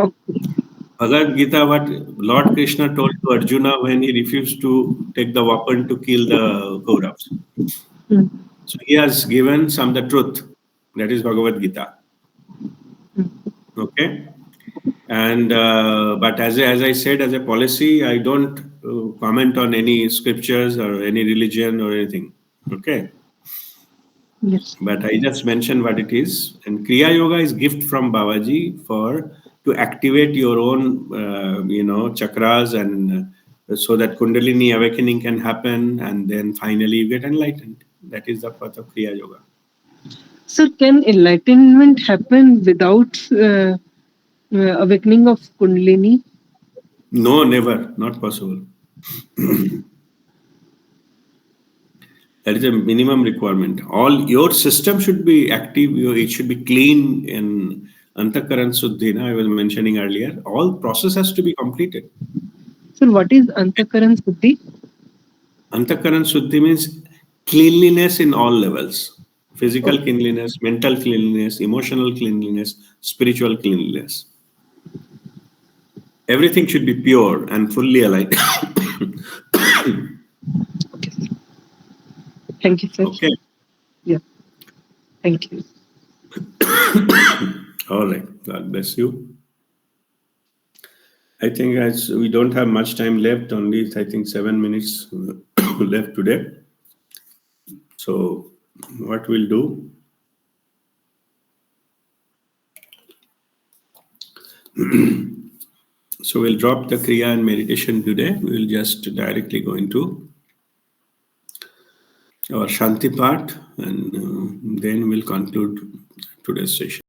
Bhagavad Gita, what Lord Krishna told to Arjuna when he refused to take the weapon to kill the Kauravas. So he has given some the truth. That is Bhagavad Gita. Okay. And but as I said, as a policy, I don't comment on any scriptures or any religion or anything. Okay. Yes. But I just mentioned what it is. And Kriya Yoga is gift from Babaji to activate your own, chakras, and so that Kundalini awakening can happen, and then finally you get enlightened. That is the path of Kriya Yoga. Sir, can enlightenment happen without awakening of Kundalini? No, never, not possible. That is a minimum requirement. All your system should be active. It should be clean in Antakaran Suddhina. I was mentioning earlier. All process has to be completed. Sir, what is Antakaran Suddhi? Antakaran Suddhi means cleanliness in all levels. Physical cleanliness, mental cleanliness, emotional cleanliness, spiritual cleanliness. Everything should be pure and fully aligned. Thank you, sir. Okay. Yeah. Thank you. All right. God bless you. I think as we don't have much time left, only I think 7 minutes left today. So what we'll do, so we'll drop the Kriya and meditation today. We'll just directly go into our Shanti part, and then we'll conclude today's session.